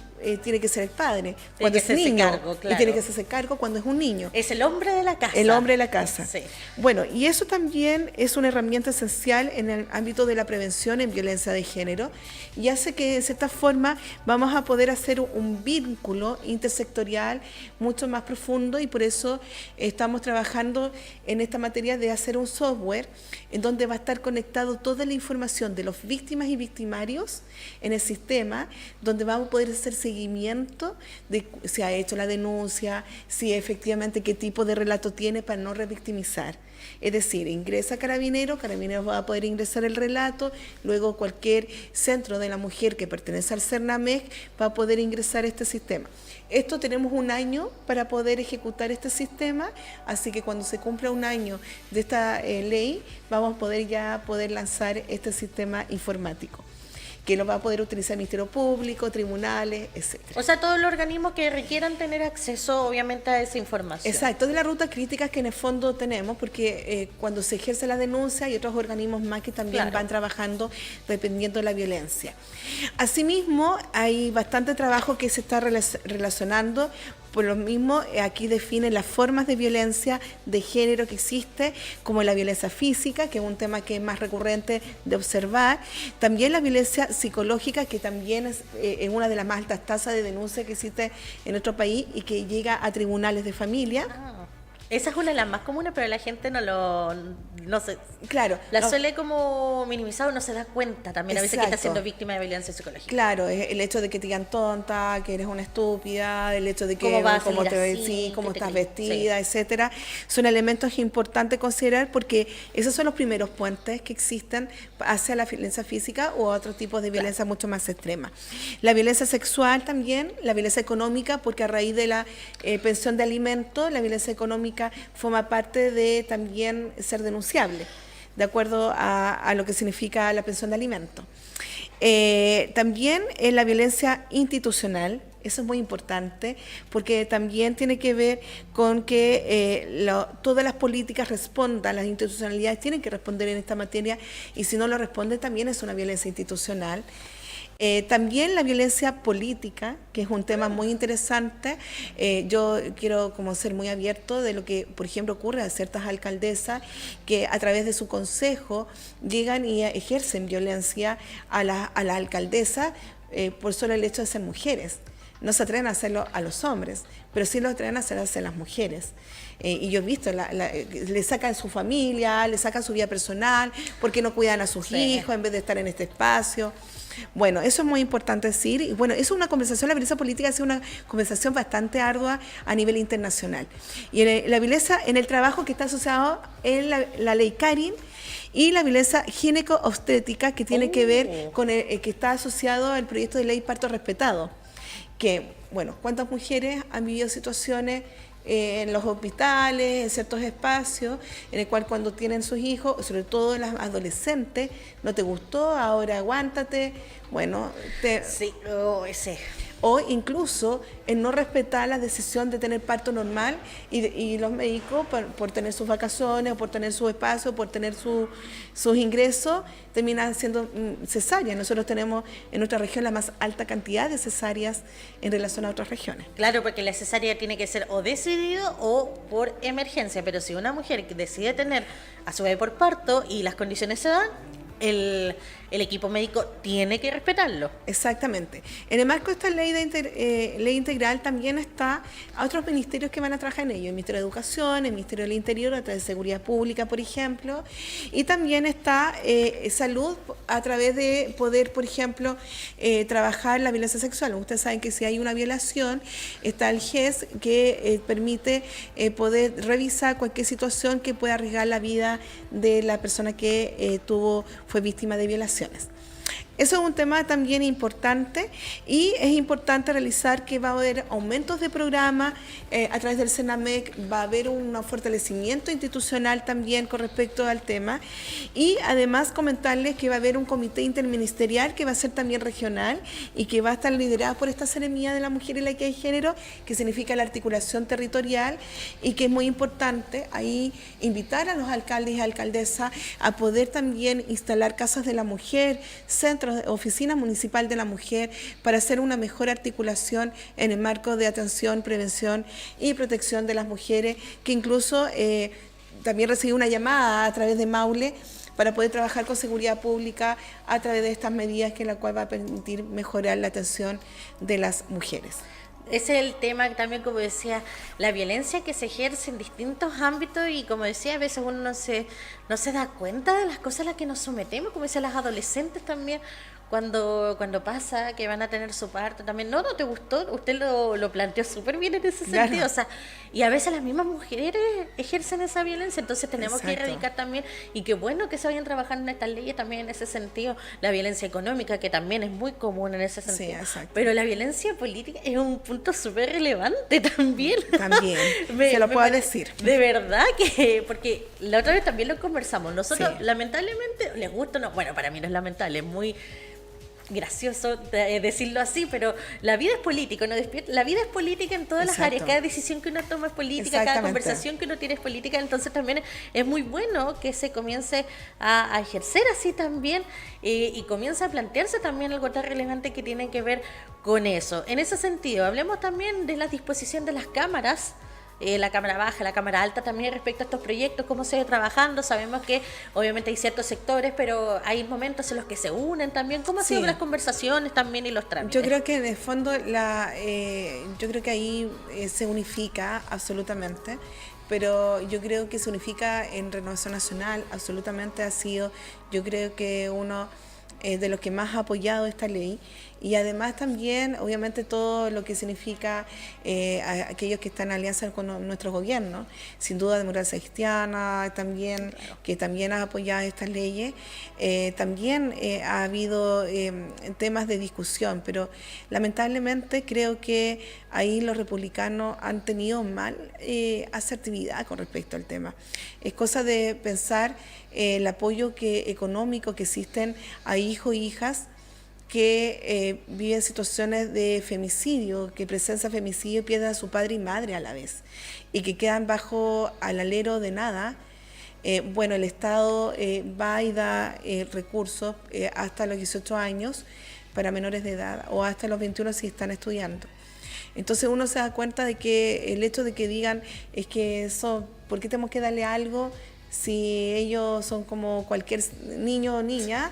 S2: tiene que ser el padre. Cuando
S1: que
S2: es
S1: hacerse
S2: niño,
S1: cargo, claro.
S2: y tiene que hacerse cargo cuando es un niño.
S1: Es el hombre de la casa.
S2: El hombre de la casa.
S1: Sí.
S2: Bueno, y eso también es una herramienta esencial en el ámbito de la prevención en violencia de género y hace que de cierta forma vamos a poder hacer un vínculo intersectorial mucho más profundo y por eso estamos trabajando en esta materia de hacer un software en donde va a estar conectado toda la información de los víctimas y victimarios en el sistema, donde vamos a poder hacer seguimiento de si ha hecho la denuncia, si efectivamente qué tipo de relato tiene para no revictimizar. Es decir, ingresa Carabineros va a poder ingresar el relato, luego cualquier centro de la mujer que pertenece al CERNAMEC va a poder ingresar a este sistema. Esto tenemos un año para poder ejecutar este sistema, así que cuando se cumpla un año de esta ley, vamos a poder lanzar este sistema informático, que lo va a poder utilizar el Ministerio Público, tribunales, etc.
S1: O sea, todos los organismos que requieran tener acceso, obviamente, a esa información.
S2: Exacto, de las rutas críticas que en el fondo tenemos, porque cuando se ejerce la denuncia hay otros organismos más que también
S1: Claro.
S2: van trabajando dependiendo de la violencia. Asimismo, hay bastante trabajo que se está relacionando. Por lo mismo, aquí definen las formas de violencia de género que existe, como la violencia física, que es un tema que es más recurrente de observar. También la violencia psicológica, que también es una de las más altas tasas de denuncia que existe en nuestro país y que llega a tribunales de familia.
S1: Ah, esa es una de las más comunes, pero la gente no se
S2: Claro.
S1: la
S2: no,
S1: suele como minimizar o no se da cuenta también a veces que está
S2: Exacto.
S1: siendo víctima de violencia psicológica.
S2: Claro, es el hecho de que te digan tonta, que eres una estúpida, el hecho de que
S1: ¿Cómo vas a
S2: cómo
S1: salir
S2: te ves,
S1: así?
S2: sí, cómo
S1: ¿Qué te
S2: estás
S1: crees?
S2: vestida, etcétera, son elementos importantes considerar porque esos son los primeros puentes que existen hacia la violencia física o otros tipos de violencia mucho más extrema. La violencia sexual también, la violencia económica, porque a raíz de la pensión de alimentos, la violencia económica forma parte de también ser denunciable, de acuerdo a lo que significa la pensión de alimentos. También la violencia institucional, eso es muy importante, porque también tiene que ver con que todas las políticas respondan, las institucionalidades tienen que responder en esta materia, y si no lo responden también es una violencia institucional. También la violencia política, que es un tema muy interesante. Yo quiero como ser muy abierto de lo que, por ejemplo, ocurre a ciertas alcaldesas que a través de su consejo llegan y ejercen violencia a la alcaldesa por solo el hecho de ser mujeres. No se atreven a hacerlo a los hombres, pero sí lo atreven a hacer a las mujeres. Y yo he visto, le sacan su familia, le sacan su vida personal, porque no cuidan a sus hijos en vez de estar en este espacio. Bueno, eso es muy importante decir. Y bueno, eso es una conversación, la violencia política ha sido una conversación bastante ardua a nivel internacional. Y la violencia en el trabajo que está asociado en la ley Karin, y la violencia gineco-obstétrica, que tiene que ver con que está asociado al proyecto de ley Parto Respetado. Que, bueno, ¿cuántas mujeres han vivido situaciones en los hospitales, en ciertos espacios, en el cual cuando tienen sus hijos, sobre todo las adolescentes, no te gustó, ahora aguántate, bueno,
S1: Sí, ese.
S2: o incluso en no respetar la decisión de tener parto normal y los médicos por tener sus vacaciones, por tener su espacio, por tener sus ingresos, terminan siendo cesáreas. Nosotros tenemos en nuestra región la más alta cantidad de cesáreas en relación a otras regiones.
S1: Claro, porque la cesárea tiene que ser o decidido o por emergencia, pero si una mujer que decide tener a su bebé por parto y las condiciones se dan, el equipo médico tiene que respetarlo.
S2: Exactamente. En el marco de esta ley integral también está a otros ministerios que van a trabajar en ello, el Ministerio de Educación, el Ministerio del Interior, a través de Seguridad Pública, por ejemplo, y también está Salud a través de poder, por ejemplo, trabajar la violencia sexual. Ustedes saben que si hay una violación, está el GES que permite poder revisar cualquier situación que pueda arriesgar la vida de la persona que fue víctima de violaciones. Eso es un tema también importante y es importante realizar que va a haber aumentos de programa a través del CENAMEC, va a haber un fortalecimiento institucional también con respecto al tema y además comentarles que va a haber un comité interministerial que va a ser también regional y que va a estar liderado por esta Seremía de la Mujer y la Equidad de Género, que significa la articulación territorial y que es muy importante ahí invitar a los alcaldes y alcaldesas a poder también instalar casas de la mujer, centros de oficina municipal de la mujer para hacer una mejor articulación en el marco de atención, prevención y protección de las mujeres, que incluso también recibí una llamada a través de Maule para poder trabajar con seguridad pública a través de estas medidas que la cual va a permitir mejorar la atención de las mujeres.
S1: Ese es el tema también, como decía, la violencia que se ejerce en distintos ámbitos y como decía, a veces uno no se da cuenta de las cosas a las que nos sometemos, como decía, las adolescentes también, cuando pasa que van a tener su parto también, no te gustó, usted lo planteó súper bien en ese
S2: Claro.
S1: sentido, o sea, y a veces las mismas mujeres ejercen esa violencia, entonces tenemos que
S2: Exacto.
S1: erradicar también, y qué bueno que se vayan trabajando en estas leyes también en ese sentido, la violencia económica, que también es muy común en ese
S2: Sí,
S1: sentido,
S2: exacto.
S1: pero la violencia política es un punto súper relevante también.
S2: También, se lo puedo decir.
S1: De verdad que, porque la otra vez también lo conversamos, nosotros
S2: Sí.
S1: lamentablemente, les gusta o no, bueno, para mí no es lamentable, es muy gracioso decirlo así, pero la vida es política, la vida es política en todas las
S2: Exacto.
S1: áreas, cada decisión que uno toma es política, cada
S2: Exactamente.
S1: conversación que uno tiene es política, entonces también es muy bueno que se comience a ejercer así también y comience a plantearse también algo tan relevante que tiene que ver con eso. En ese sentido, hablemos también de la disposición de las cámaras, la cámara baja, la cámara alta también respecto a estos proyectos, cómo se va trabajando. Sabemos que obviamente hay ciertos sectores, pero hay momentos en los que se unen también. ¿Cómo han sido
S2: Sí.
S1: las conversaciones también y los trámites?
S2: Yo creo que en el fondo yo creo que ahí se unifica absolutamente, pero yo creo que se unifica en Renovación Nacional, absolutamente ha sido, yo creo que uno de los que más ha apoyado esta ley y además también obviamente todo lo que significa a aquellos que están en alianza con nuestro gobierno, sin duda Democracia Cristiana también,
S1: Claro.
S2: que también ha apoyado estas leyes, también ha habido temas de discusión, pero lamentablemente creo que ahí los republicanos han tenido mal asertividad con respecto al tema. Es cosa de pensar el apoyo económico que existen a hijos e hijas que viven situaciones de femicidio, que presencia femicidio y pierden a su padre y madre a la vez, y que quedan bajo al alero de nada. Bueno, el Estado va y da recursos hasta los 18 años para menores de edad o hasta los 21 si están estudiando. Entonces uno se da cuenta de que el hecho de que digan es que eso, ¿por qué tenemos que darle algo si ellos son como cualquier niño o niña?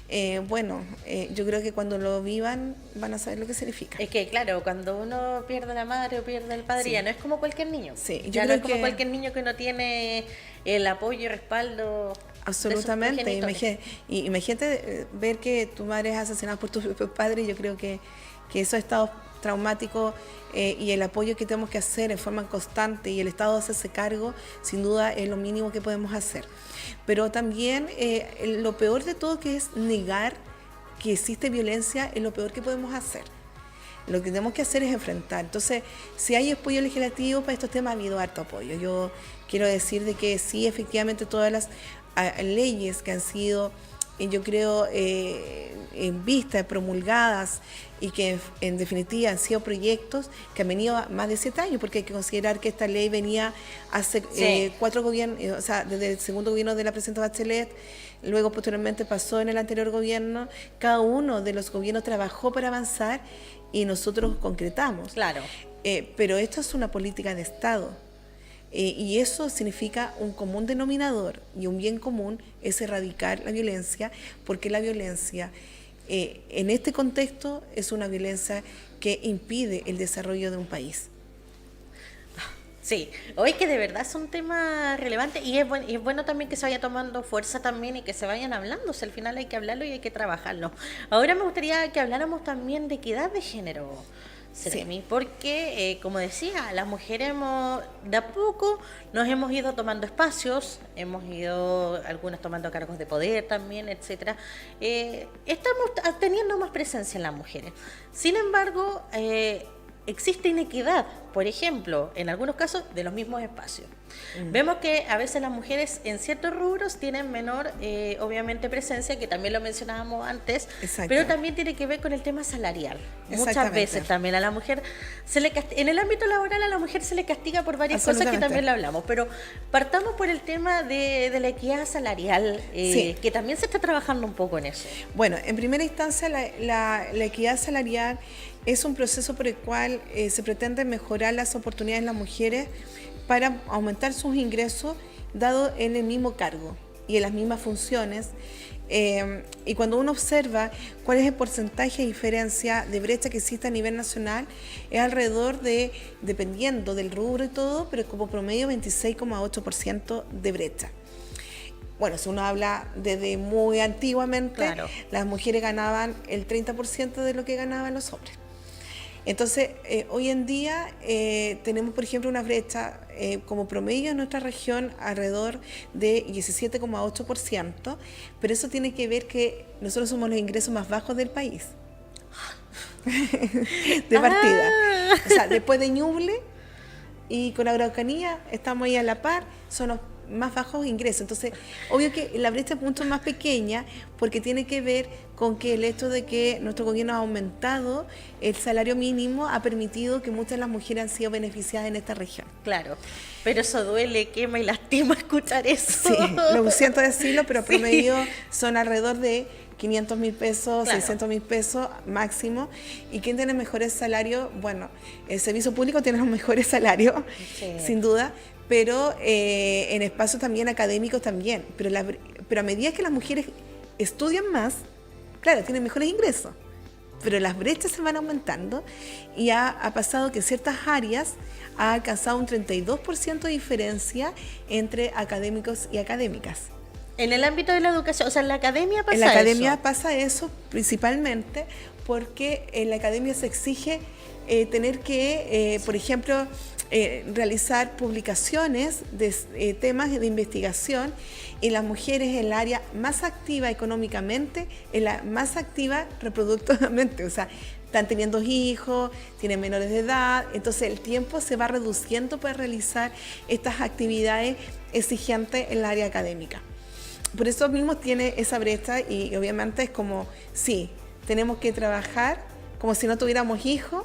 S2: Yo creo que cuando lo vivan van a saber lo que significa.
S1: Es que, claro, cuando uno pierde a la madre o pierde al padre,
S2: Sí.
S1: ya no es como cualquier niño.
S2: Sí, yo
S1: Ya no
S2: creo
S1: es como
S2: que-
S1: cualquier niño que no tiene el apoyo y respaldo.
S2: Absolutamente.
S1: De sus progenitores.
S2: Imagínate ver que tu madre es asesinada por tu propio padre. Yo creo que esos estados traumáticos y el apoyo que tenemos que hacer en forma constante y el Estado hacerse cargo, sin duda es lo mínimo que podemos hacer. Pero también lo peor de todo, que es negar que existe violencia, es lo peor que podemos hacer. Lo que tenemos que hacer es enfrentar. Entonces, si hay apoyo legislativo para estos temas, ha habido harto apoyo. Yo quiero decir de que sí, efectivamente, todas las leyes que han sido yo creo, en vista, promulgadas, y que en definitiva han sido proyectos que han venido a más de 7 años, porque hay que considerar que esta ley venía hace 4 gobiernos, o sea, desde el segundo gobierno de la presidenta Bachelet, luego posteriormente pasó en el anterior gobierno. Cada uno de los gobiernos trabajó para avanzar y nosotros concretamos.
S1: Claro.
S2: Pero esto es una política de Estado. Y eso significa un común denominador, y un bien común es erradicar la violencia, porque la violencia en este contexto es una violencia que impide el desarrollo de un país.
S1: Sí, hoy que de verdad es un tema relevante y es bueno también que se vaya tomando fuerza también y que se vayan hablando, si al final hay que hablarlo y hay que trabajarlo. Ahora me gustaría que habláramos también de equidad de género, Seremi, sí. Porque, como decía, las mujeres de a poco nos hemos ido tomando espacios, hemos ido algunas tomando cargos de poder también, etcétera. Estamos teniendo más presencia en las mujeres. Sin embargo, existe inequidad, por ejemplo, en algunos casos, de los mismos espacios. Vemos que a veces las mujeres en ciertos rubros tienen menor, obviamente, presencia, que también lo mencionábamos antes, pero también tiene que ver con el tema salarial. Muchas veces también a la mujer, en el ámbito laboral a la mujer se le castiga por varias cosas que también lo hablamos, pero partamos por el tema de la equidad salarial, que también se está trabajando un poco en eso.
S2: Bueno, en primera instancia la equidad salarial es un proceso por el cual se pretende mejorar las oportunidades de las mujeres para aumentar sus ingresos dado en el mismo cargo y en las mismas funciones. Y cuando uno observa cuál es el porcentaje de diferencia de brecha que existe a nivel nacional, es alrededor de, dependiendo del rubro y todo, pero como promedio 26,8% de brecha. Bueno, si uno habla desde muy antiguamente, las mujeres ganaban el 30% de lo que ganaban los hombres. Entonces, hoy en día tenemos, por ejemplo, una brecha como promedio en nuestra región alrededor de 17,8%, pero eso tiene que ver que nosotros somos los ingresos más bajos del país, de partida. O sea, después de Ñuble y con la Araucanía estamos ahí a la par, son los más bajos ingresos. Entonces, obvio que la brecha es mucho más pequeña porque tiene que ver con que el hecho de que nuestro gobierno ha aumentado el salario mínimo ha permitido que muchas de las mujeres han sido beneficiadas en esta región.
S1: Claro, pero eso duele, quema y lastima escuchar eso.
S2: Sí, lo siento decirlo, pero promedio son alrededor de 500.000 pesos, 600.000 pesos máximo. ¿Y quién tiene mejores salarios? Bueno, el servicio público tiene los mejores salarios, sin duda, pero en espacios también académicos también. Pero a medida que las mujeres estudian más, claro, tienen mejores ingresos, pero las brechas se van aumentando y ha pasado que en ciertas áreas ha alcanzado un 32% de diferencia entre académicos y académicas.
S1: En el ámbito de la educación, o sea, en la academia pasa eso.
S2: En la academia pasa eso principalmente porque en la academia se exige tener que, por ejemplo, realizar publicaciones de temas de investigación, y las mujeres en el área más activa económicamente, en la más activa reproductivamente, o sea, están teniendo hijos, tienen menores de edad, entonces el tiempo se va reduciendo para realizar estas actividades exigentes en el área académica. Por eso mismo tiene esa brecha y obviamente es como, sí, tenemos que trabajar como si no tuviéramos hijos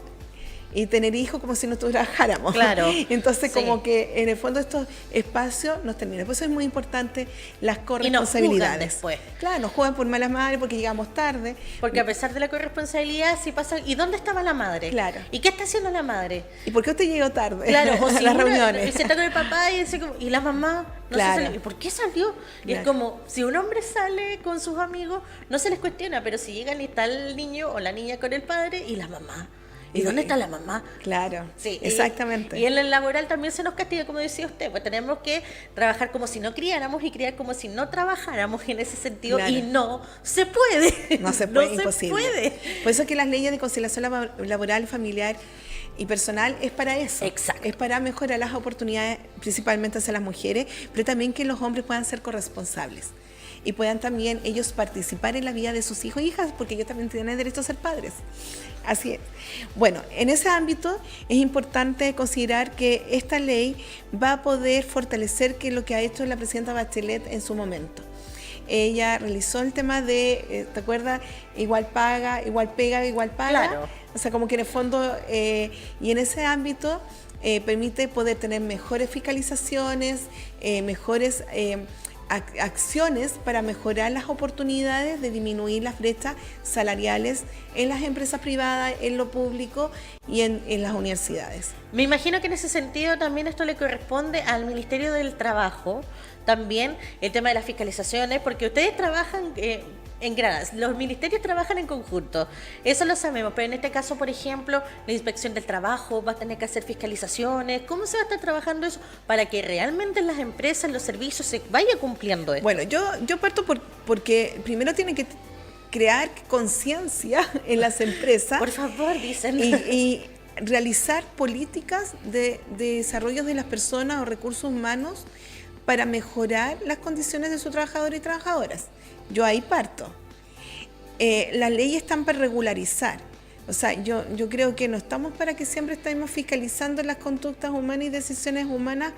S2: y tener hijos como si no trabajáramos.
S1: Claro.
S2: Entonces, como que en el fondo estos espacios nos terminan. Por eso es muy importante las corresponsabilidades.
S1: Y nos después.
S2: Claro, nos juegan por malas madres porque llegamos tarde.
S1: Porque a pesar de la corresponsabilidad, sí pasa. ¿Y dónde estaba la madre?
S2: Claro.
S1: ¿Y qué está haciendo la madre?
S2: ¿Y por qué usted llegó tarde?
S1: Claro, o
S2: a
S1: si
S2: las reuniones.
S1: Y se está con el papá y la mamá no se salió. ¿Y por qué salió? Y es como, si un hombre sale con sus amigos, no se les cuestiona, pero si llegan y está el niño o la niña con el padre y la mamá. ¿Y dónde está la mamá?
S2: Claro,
S1: sí,
S2: exactamente.
S1: Y en el laboral también se nos castiga, como decía usted, pues tenemos que trabajar como si no criáramos y criar como si no trabajáramos en ese sentido, y no se puede.
S2: No se puede,
S1: no
S2: imposible.
S1: Se puede.
S2: Por eso es que las leyes de conciliación laboral, familiar y personal es para eso.
S1: Exacto.
S2: Es para mejorar las oportunidades principalmente hacia las mujeres, pero también que los hombres puedan ser corresponsables y puedan también ellos participar en la vida de sus hijos e hijas, porque ellos también tienen derecho a ser padres. Así es. Bueno, en ese ámbito es importante considerar que esta ley va a poder fortalecer que lo que ha hecho la presidenta Bachelet en su momento. ella realizó el tema de, ¿te acuerdas? Igual paga, igual pega, igual paga.
S1: Claro.
S2: O sea, como que en el fondo, y en ese ámbito permite poder tener mejores fiscalizaciones, mejores acciones para mejorar las oportunidades de disminuir las brechas salariales en las empresas privadas, en lo público y en las universidades.
S1: Me imagino que en ese sentido también esto le corresponde al Ministerio del Trabajo, también el tema de las fiscalizaciones, porque ustedes trabajan en gradas, los ministerios trabajan en conjunto, eso lo sabemos, pero en este caso, por ejemplo, la Inspección del Trabajo va a tener que hacer fiscalizaciones. ¿Cómo se va a estar trabajando eso para que realmente en las empresas, en los servicios, se vaya cumpliendo esto?
S2: Bueno, yo parto porque primero tienen que crear conciencia en las empresas.
S1: Por favor, dicen.
S2: Y realizar políticas de desarrollo de las personas o recursos humanos para mejorar las condiciones de sus trabajadores y trabajadoras. Yo ahí parto. Las leyes están para regularizar. O sea, yo creo que no estamos para que siempre estemos fiscalizando las conductas humanas y decisiones humanas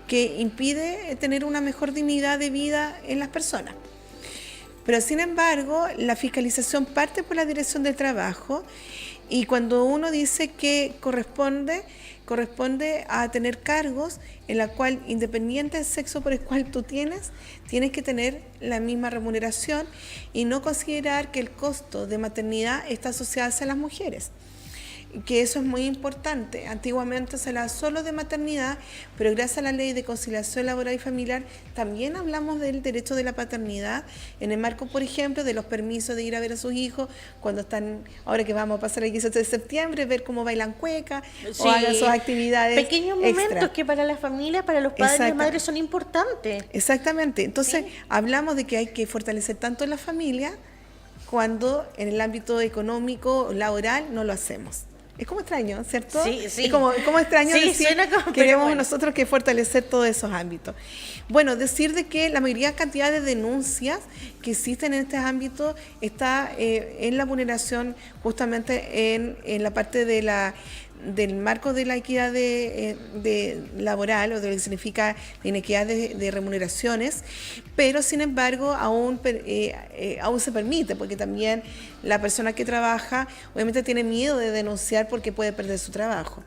S2: que impide tener una mejor dignidad de vida en las personas. Pero sin embargo, la fiscalización parte por la Dirección del Trabajo, y cuando uno dice que corresponde a tener cargos en la cual, independiente del sexo por el cual tú tienes que tener la misma remuneración y no considerar que el costo de maternidad está asociado a las mujeres. Que eso es muy importante. Antiguamente se hablaba solo de maternidad, pero gracias a la Ley de Conciliación Laboral y Familiar también hablamos del derecho de la paternidad en el marco, por ejemplo, de los permisos de ir a ver a sus hijos cuando están, ahora que vamos a pasar el 18 de septiembre, ver cómo bailan cueca, sí, o hagan sus actividades
S1: pequeños momentos extra, que para las familias, para los padres y las madres son importantes.
S2: Exactamente. Entonces, sí, hablamos de que hay que fortalecer tanto la familia cuando en el ámbito económico, laboral, no lo hacemos. Es como extraño, ¿cierto?
S1: Sí, sí.
S2: Es como extraño, sí, decir,
S1: como,
S2: queremos
S1: bueno,
S2: nosotros que fortalecer todos esos ámbitos. Bueno, decir de que la mayoría cantidad de denuncias que existen en estos ámbitos está en la vulneración justamente en la parte del marco de la equidad de laboral, o de lo que significa la inequidad de remuneraciones, pero sin embargo aún se permite, porque también la persona que trabaja obviamente tiene miedo de denunciar porque puede perder su trabajo.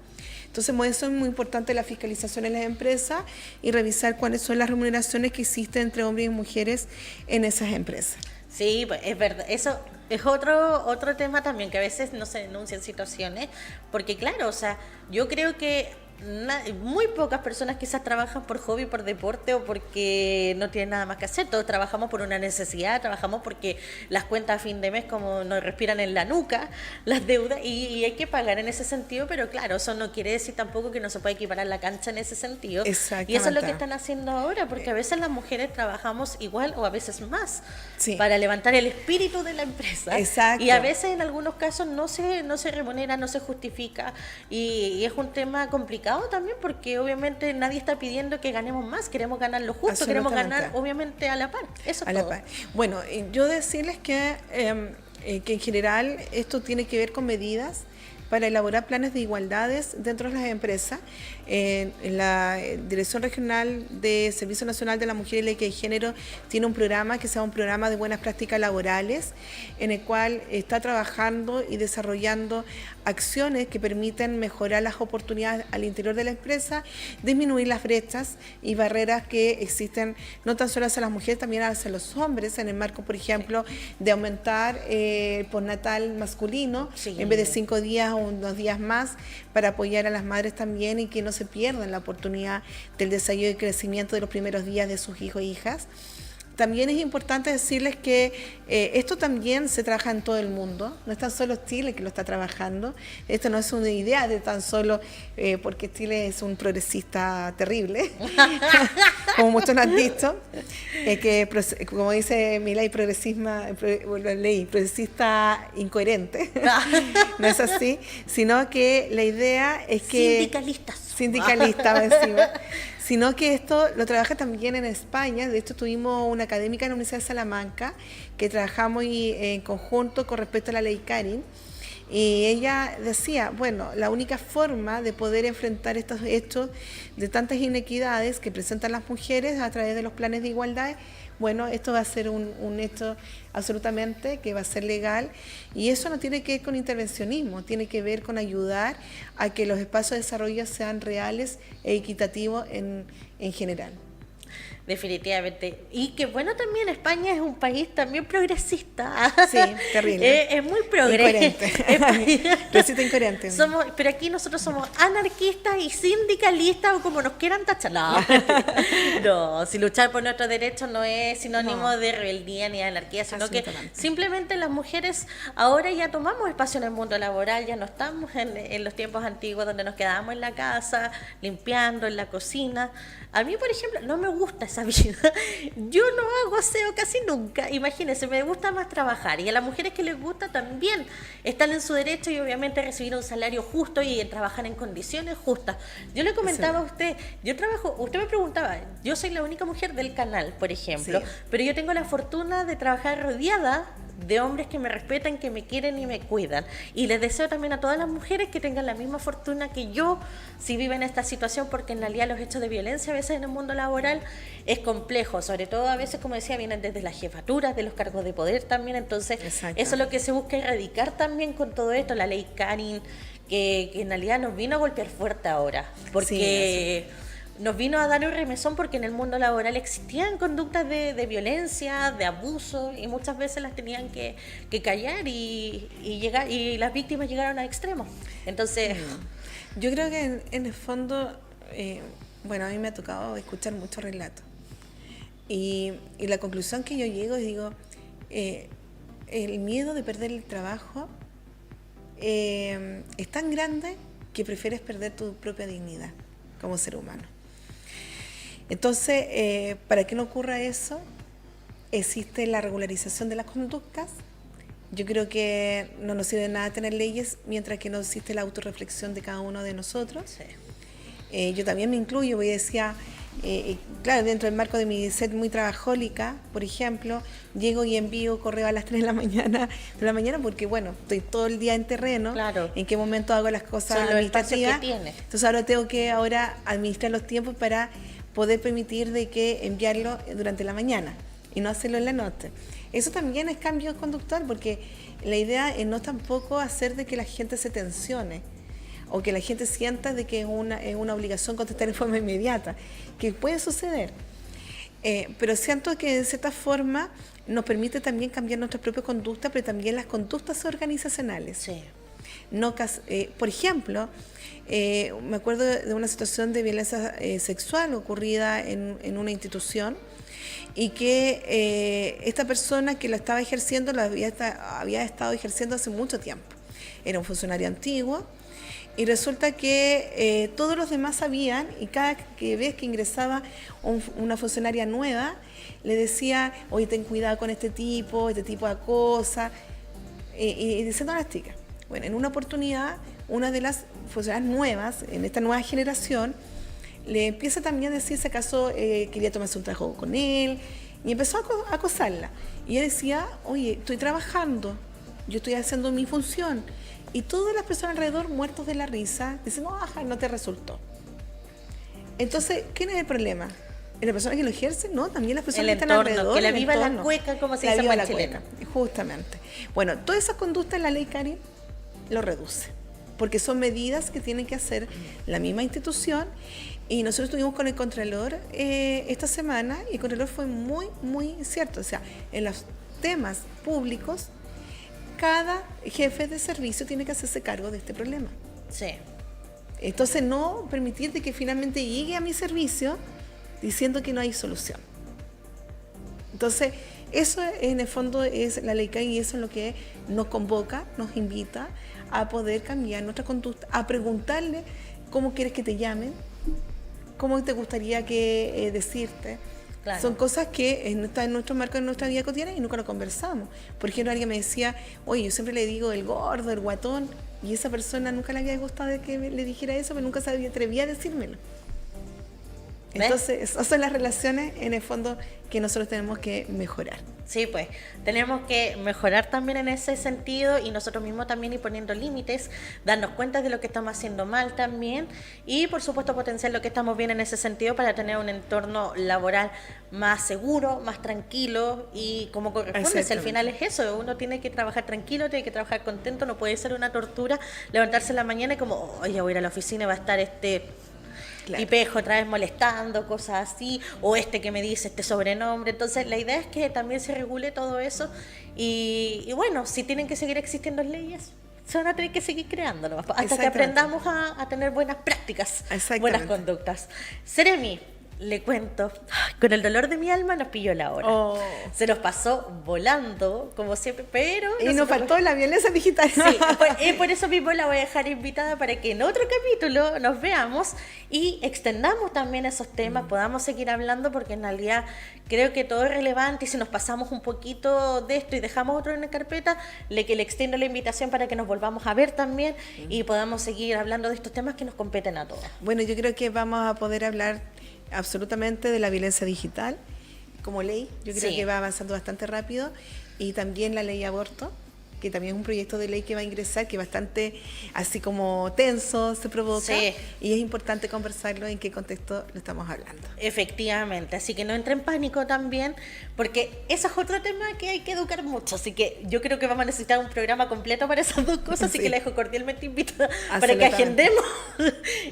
S2: Entonces, eso es muy importante, la fiscalización en las empresas y revisar cuáles son las remuneraciones que existen entre hombres y mujeres en esas empresas.
S1: Sí, es verdad, eso es otro tema también, que a veces no se denuncian situaciones, porque claro, o sea, yo creo que muy pocas personas quizás trabajan por hobby, por deporte o porque no tienen nada más que hacer. Todos trabajamos por una necesidad, trabajamos porque las cuentas a fin de mes como nos respiran en la nuca, las deudas, y hay que pagar en ese sentido, pero claro, eso no quiere decir tampoco que no se puede equiparar la cancha en ese sentido.
S2: Exactamente.
S1: Y eso es lo que están haciendo ahora, porque a veces las mujeres trabajamos igual o a veces más,
S2: sí,
S1: para levantar el espíritu de la empresa.
S2: Exacto.
S1: Y a veces en algunos casos no se remunera, no se justifica, y es un tema complicado también, porque obviamente nadie está pidiendo que ganemos más, queremos ganar lo justo, queremos ganar obviamente a la par, eso es todo.
S2: Par. Bueno, yo decirles que en general esto tiene que ver con medidas para elaborar planes de igualdades dentro de las empresas. En la Dirección Regional de Servicio Nacional de la Mujer y la Equidad de Género tiene un programa que se llama un programa de buenas prácticas laborales, en el cual está trabajando y desarrollando acciones que permiten mejorar las oportunidades al interior de la empresa, disminuir las brechas y barreras que existen no tan solo hacia las mujeres, también hacia los hombres, en el marco, por ejemplo, de aumentar el postnatal masculino, sí, en vez de 5 días o unos días más, para apoyar a las madres también y que no se pierdan la oportunidad del desarrollo y crecimiento de los primeros días de sus hijos e hijas. También es importante decirles que esto también se trabaja en todo el mundo, no es tan solo Chile que lo está trabajando, esto no es una idea de tan solo porque Chile es un progresista terrible, como muchos nos han dicho, que como dice mi ley progresista incoherente, no es así, sino que la idea es que... Sindicalista encima. Sino que esto lo trabaja también en España. De hecho, tuvimos una académica en la Universidad de Salamanca que trabajamos en conjunto con respecto a la ley Carin, y ella decía, bueno, la única forma de poder enfrentar estos hechos de tantas inequidades que presentan las mujeres a través de los planes de igualdad, bueno, esto va a ser un hecho absolutamente que va a ser legal, y eso no tiene que ver con intervencionismo, tiene que ver con ayudar a que los espacios de desarrollo sean reales e equitativos en general.
S1: Definitivamente. Y que bueno, también España es un país también progresista.
S2: Sí, terrible.
S1: Es muy progresista.
S2: Resulta incoherente.
S1: Pero aquí nosotros somos anarquistas y sindicalistas, o como nos quieran tachar. No, no, si luchar por nuestros derechos no es sinónimo de rebeldía ni de anarquía, sino que simplemente las mujeres ahora ya tomamos espacio en el mundo laboral, ya no estamos en los tiempos antiguos donde nos quedábamos en la casa, limpiando, en la cocina. A mí, por ejemplo, no me gusta esa vida. Yo no hago aseo casi nunca. Imagínense, me gusta más trabajar. Y a las mujeres que les gusta también están en su derecho y obviamente recibir un salario justo y trabajar en condiciones justas. Yo le comentaba a usted, yo trabajo, usted me preguntaba, yo soy la única mujer del canal, por ejemplo, pero yo tengo la fortuna de trabajar rodeada de hombres que me respetan, que me quieren y me cuidan. Y les deseo también a todas las mujeres que tengan la misma fortuna que yo si viven esta situación, porque en realidad los hechos de violencia a veces en el mundo laboral es complejo, sobre todo a veces, como decía, vienen desde las jefaturas, de los cargos de poder también. Entonces eso es lo que se busca erradicar también con todo esto, la ley Canin, que en realidad nos vino a golpear fuerte ahora, porque nos vino a dar un remesón, porque en el mundo laboral existían conductas de violencia, de abuso, y muchas veces las tenían que callar y llegar, y las víctimas llegaron a extremos. Entonces,
S2: yo creo que en el fondo, bueno, a mí me ha tocado escuchar muchos relatos, y la conclusión que yo llego y digo, el miedo de perder el trabajo es tan grande que prefieres perder tu propia dignidad como ser humano. Entonces, para que no ocurra eso, existe la regularización de las conductas. Yo creo que no nos sirve de nada tener leyes mientras que no existe la autorreflexión de cada uno de nosotros. Yo también me incluyo, porque decía, claro, dentro del marco de mi ser muy trabajólica, por ejemplo, llego y envío correo a las 3 de la mañana, porque bueno, estoy todo el día en terreno, en qué momento hago las cosas administrativas. Entonces ahora tengo que administrar los tiempos para poder permitir de que enviarlo durante la mañana y no hacerlo en la noche. Eso también es cambio conductual, porque la idea es no tampoco hacer de que la gente se tensione o que la gente sienta de que es una obligación contestar en forma inmediata, que puede suceder. Pero siento que de cierta forma nos permite también cambiar nuestra propia conducta, pero también las conductas organizacionales. No, por ejemplo, me acuerdo de una situación de violencia sexual ocurrida en una institución, y que esta persona que la estaba ejerciendo la había estado ejerciendo hace mucho tiempo. Era un funcionario antiguo, y resulta que todos los demás sabían, y cada vez que ingresaba una funcionaria nueva, le decía, oye, ten cuidado con este tipo acosa, y diciendo a las chicas. Bueno, en una oportunidad, una de las funcionarias nuevas, en esta nueva generación, le empieza también a decir si acaso quería tomarse un trabajo con él, y empezó a acosarla. Y ella decía, oye, estoy trabajando, yo estoy haciendo mi función. Y todas las personas alrededor, muertos de la risa, dicen, no, ajá, no te resultó. Entonces, ¿quién es el problema? ¿Es la persona que lo ejerce? No, también las personas que están alrededor.
S1: Que la viva la cueca, como se dice en buen chileno.
S2: Justamente. Bueno, toda esa conducta en la ley Canin lo reduce, porque son medidas que tiene que hacer la misma institución. Y nosotros estuvimos con el Contralor esta semana, y el Contralor fue muy, muy cierto. O sea, en los temas públicos, cada jefe de servicio tiene que hacerse cargo de este problema. Entonces, no permitir de que finalmente llegue a mi servicio diciendo que no hay solución. Entonces, eso en el fondo es la ley Canin, y eso es lo que nos convoca, nos invita a poder cambiar nuestra conducta, a preguntarle cómo quieres que te llamen, cómo te gustaría que decirte. Son cosas que están en nuestro marco, en nuestra vida cotidiana, y nunca lo conversamos. Por ejemplo, alguien me decía, oye, yo siempre le digo el gordo, el guatón, y esa persona nunca le había gustado de que le dijera eso, pero nunca se atrevía a decírmelo. Entonces, esas son las relaciones en el fondo que nosotros tenemos que mejorar.
S1: Sí, pues tenemos que mejorar también en ese sentido y nosotros mismos también ir poniendo límites, darnos cuenta de lo que estamos haciendo mal también y por supuesto potenciar lo que estamos bien en ese sentido para tener un entorno laboral más seguro, más tranquilo y como corresponde, si al final es eso, uno tiene que trabajar tranquilo, tiene que trabajar contento, no puede ser una tortura levantarse en la mañana y como, oye, voy a ir a la oficina y va a estar
S2: Claro.
S1: y Pejo otra vez molestando, cosas así, o que me dice este sobrenombre. Entonces la idea es que también se regule todo eso y bueno, si tienen que seguir existiendo leyes, se van a tener que seguir creando hasta que aprendamos a tener buenas prácticas, buenas conductas. Seremi, le cuento, con el dolor de mi alma nos pilló la hora. Se nos pasó volando, como siempre, pero...
S2: Y nos faltó la violencia digital.
S1: Sí, por eso mismo la voy a dejar invitada para que en otro capítulo nos veamos y extendamos también esos temas, podamos seguir hablando, porque en realidad creo que todo es relevante y si nos pasamos un poquito de esto y dejamos otro en la carpeta, le extiendo la invitación para que nos volvamos a ver también y podamos seguir hablando de estos temas que nos competen a todos.
S2: Bueno, yo creo que vamos a poder hablar absolutamente de la violencia digital como ley. Yo creo que va avanzando bastante rápido y también la ley de aborto, que también es un proyecto de ley que va a ingresar, que bastante así como tenso se provoca y es importante conversarlo en qué contexto lo estamos hablando.
S1: Efectivamente, así que no entre en pánico también, porque ese es otro tema que hay que educar mucho, así que yo creo que vamos a necesitar un programa completo para esas dos cosas, así que la dejo cordialmente invitada para que agendemos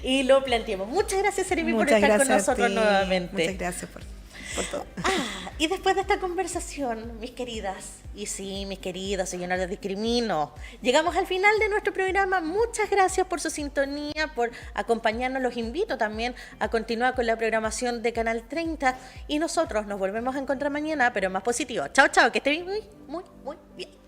S1: y lo planteemos. Muchas gracias, Seremi, por estar con nosotros nuevamente.
S2: Muchas gracias por todo.
S1: Y después de esta conversación, mis queridas, y sí, mis queridos, yo no les discrimino, llegamos al final de nuestro programa. Muchas gracias por su sintonía, por acompañarnos. Los invito también a continuar con la programación de Canal 30 y nosotros nos volvemos a encontrar mañana, pero más positivo. Chao, chao, que estén muy, muy, muy bien.